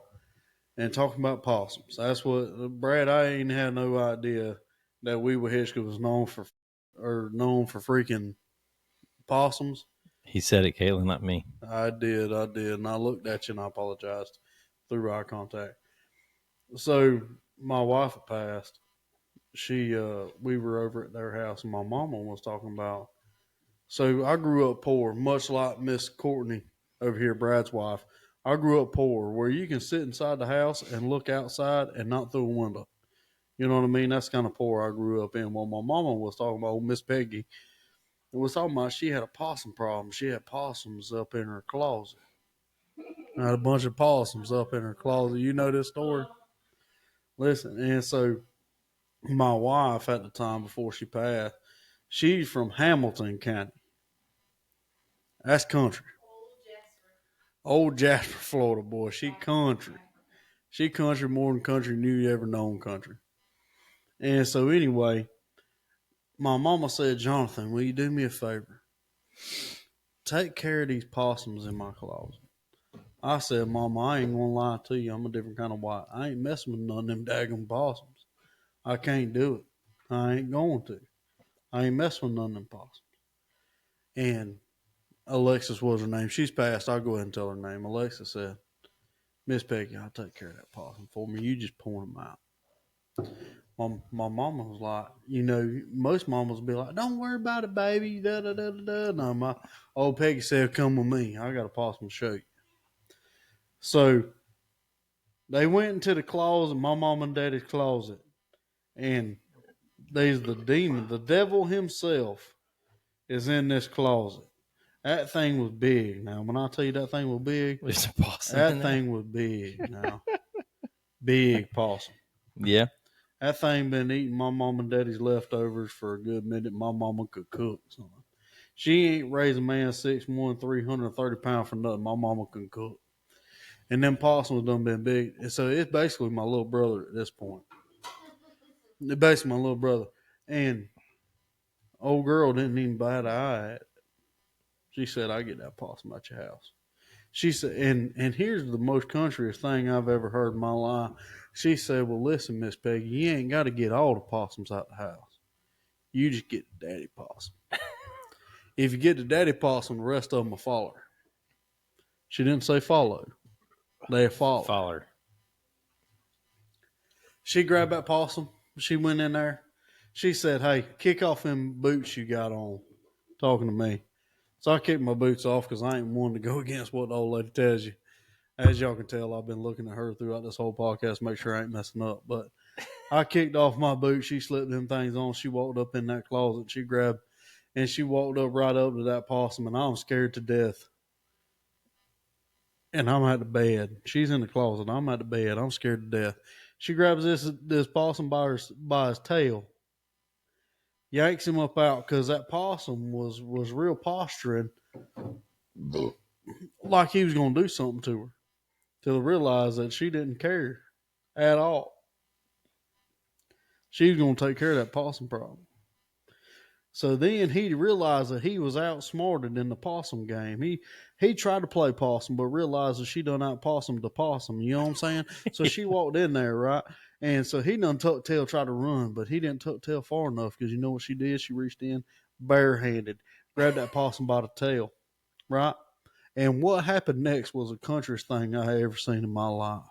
And talking about possums, that's what Brad. I ain't had no idea that Wee Wee Hitchka was known for freaking possums. He said it, Caitlin, not me. I did, and I looked at you and I apologized through eye contact. So my wife had passed. We were over at their house, and my mama was talking about. So I grew up poor, much like Miss Courtney over here, Brad's wife. I grew up poor, where you can sit inside the house and look outside and not through a window. You know what I mean? That's kind of poor I grew up in. Well, my mama was talking about Miss Peggy. It was talking about she had a possum problem. She had possums up in her closet. I had a bunch of possums up in her closet. You know this story? Listen, and so my wife at the time before she passed, she's from Hamilton County. That's country. Old Jasper, Florida boy. She country. She country more than country you ever known country. And so anyway, my mama said, Jonathan, will you do me a favor? Take care of these possums in my closet. I said, Mama, I ain't gonna lie to you. I'm a different kind of white. I ain't messing with none of them daggum possums. I can't do it. I ain't going to. I ain't messing with none of them possums. And Alexis was her name. She's passed. I'll go ahead and tell her name. Alexis said, Miss Peggy, I'll take care of that possum for me. You just point them out. My mama was like, most mamas would be like, don't worry about it, baby. Da, da, da, da, da. No, my old Peggy said, come with me. I got a possum to show you. So they went into the closet, my mom and daddy's closet, and there's the demon, the devil himself is in this closet. That thing was big. Now, when I tell you that thing was big, There's a possum. that thing was big. Now, big possum. Yeah. That thing been eating my mom and daddy's leftovers for a good minute. My mama could cook something. She ain't raised a man 6'1", 330 pounds for nothing. My mama can cook. And them possums done been big. And so it's basically my little brother at this point. It's basically my little brother. And old girl didn't even bat an eye at it. She said, I get that possum out your house. She said, and here's the most countryest thing I've ever heard in my life. She said, "Well, listen, Miss Peggy, you ain't got to get all the possums out the house. You just get the daddy possum. If you get the daddy possum, the rest of them will follow her." She didn't say follow. They follow. Follow. She grabbed that possum. She went in there. She said, "Hey, kick off them boots you got on." Talking to me. So I kicked my boots off because I ain't one to go against what the old lady tells you. As y'all can tell, I've been looking at her throughout this whole podcast, make sure I ain't messing up. But I kicked off my boots. She slipped them things on. She walked up in that closet. She grabbed, and she walked up right up to that possum, and I'm scared to death. And I'm at the bed. She's in the closet. I'm at the bed. I'm scared to death. She grabs this possum by his tail, yanks him up out because that possum was real posturing, like he was going to do something to her, till I realized that she didn't care at all. She was going to take care of that possum problem. So then he realized that he was outsmarted in the possum game. He tried to play possum, but realized that she done out possum the possum. You know what I'm saying? So she walked in there, right? And so he done tucked tail, tried to run, but he didn't tuck tail far enough because you know what she did? She reached in barehanded, grabbed that possum by the tail, right? And what happened next was the countryest thing I had ever seen in my life.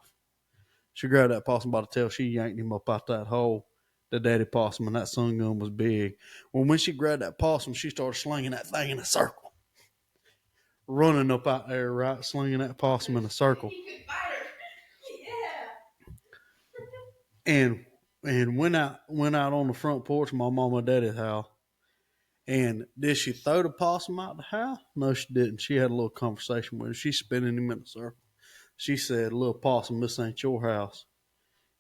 She grabbed that possum by the tail. She yanked him up out that hole, the daddy possum, and that sun gun was big. Well, when she grabbed that possum, she started slinging that thing in a circle. Running up out there, right? Slinging that possum in a circle. And went out on the front porch of my mama and daddy's house. And did she throw the possum out the house? No, she didn't. She had a little conversation with him. She's spinning him in a circle. She said, "Little possum, this ain't your house.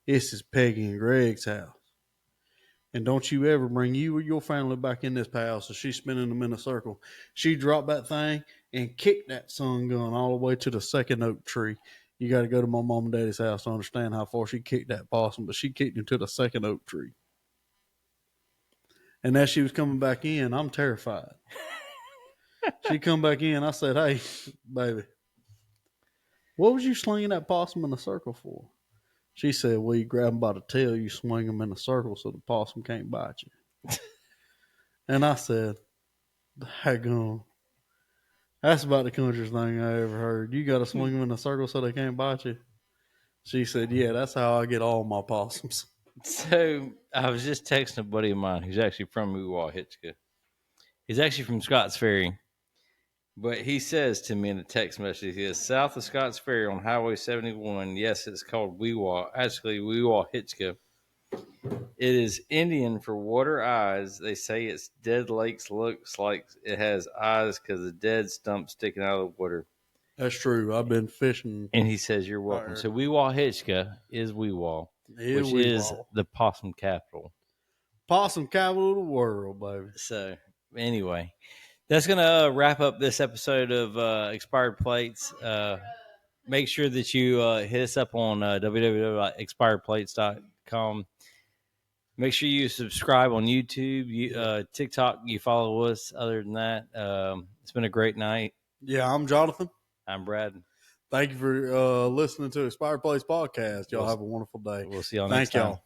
This is Peggy and Greg's house. And don't you ever bring you or your family back in this house." So she's spinning them in a circle. She dropped that thing and kicked that sun gun all the way to the second oak tree. You got to go to my mom and daddy's house to understand how far she kicked that possum, but she kicked him to the second oak tree. And as she was coming back in, I'm terrified. She come back in. I said, "Hey, baby, what was you slinging that possum in a circle for?" She said, "Well, you grab him by the tail, you swing him in a circle so the possum can't bite you." And I said, "Daggone. That's about the countryest thing I ever heard. You got to swing them in a circle so they can't bite you." She said, "Yeah, that's how I get all my possums." So I was just texting a buddy of mine who's actually from Uwa, Hitchcock. He's actually from Scotts Ferry. But he says to me in a text message, he is south of Scotts Ferry on Highway 71. Yes, it's called Weewaw. Actually, Weewaw Hitchcock. It is Indian for water eyes. They say it's dead lakes looks like it has eyes because the dead stump sticking out of the water. That's true. I've been fishing. And he says, "You're welcome." So Weewaw Hitchcock is Weewaw, which is the possum capital. Possum capital of the world, baby. So anyway, that's going to wrap up this episode of Expired Plates. Make sure that you hit us up on www.expiredplates.com. Make sure you subscribe on YouTube, TikTok. You follow us. Other than that, it's been a great night. Yeah, I'm Jonathan. I'm Brad. Thank you for listening to Expired Plates Podcast. Y'all have a wonderful day. We'll see y'all next time. Thank y'all.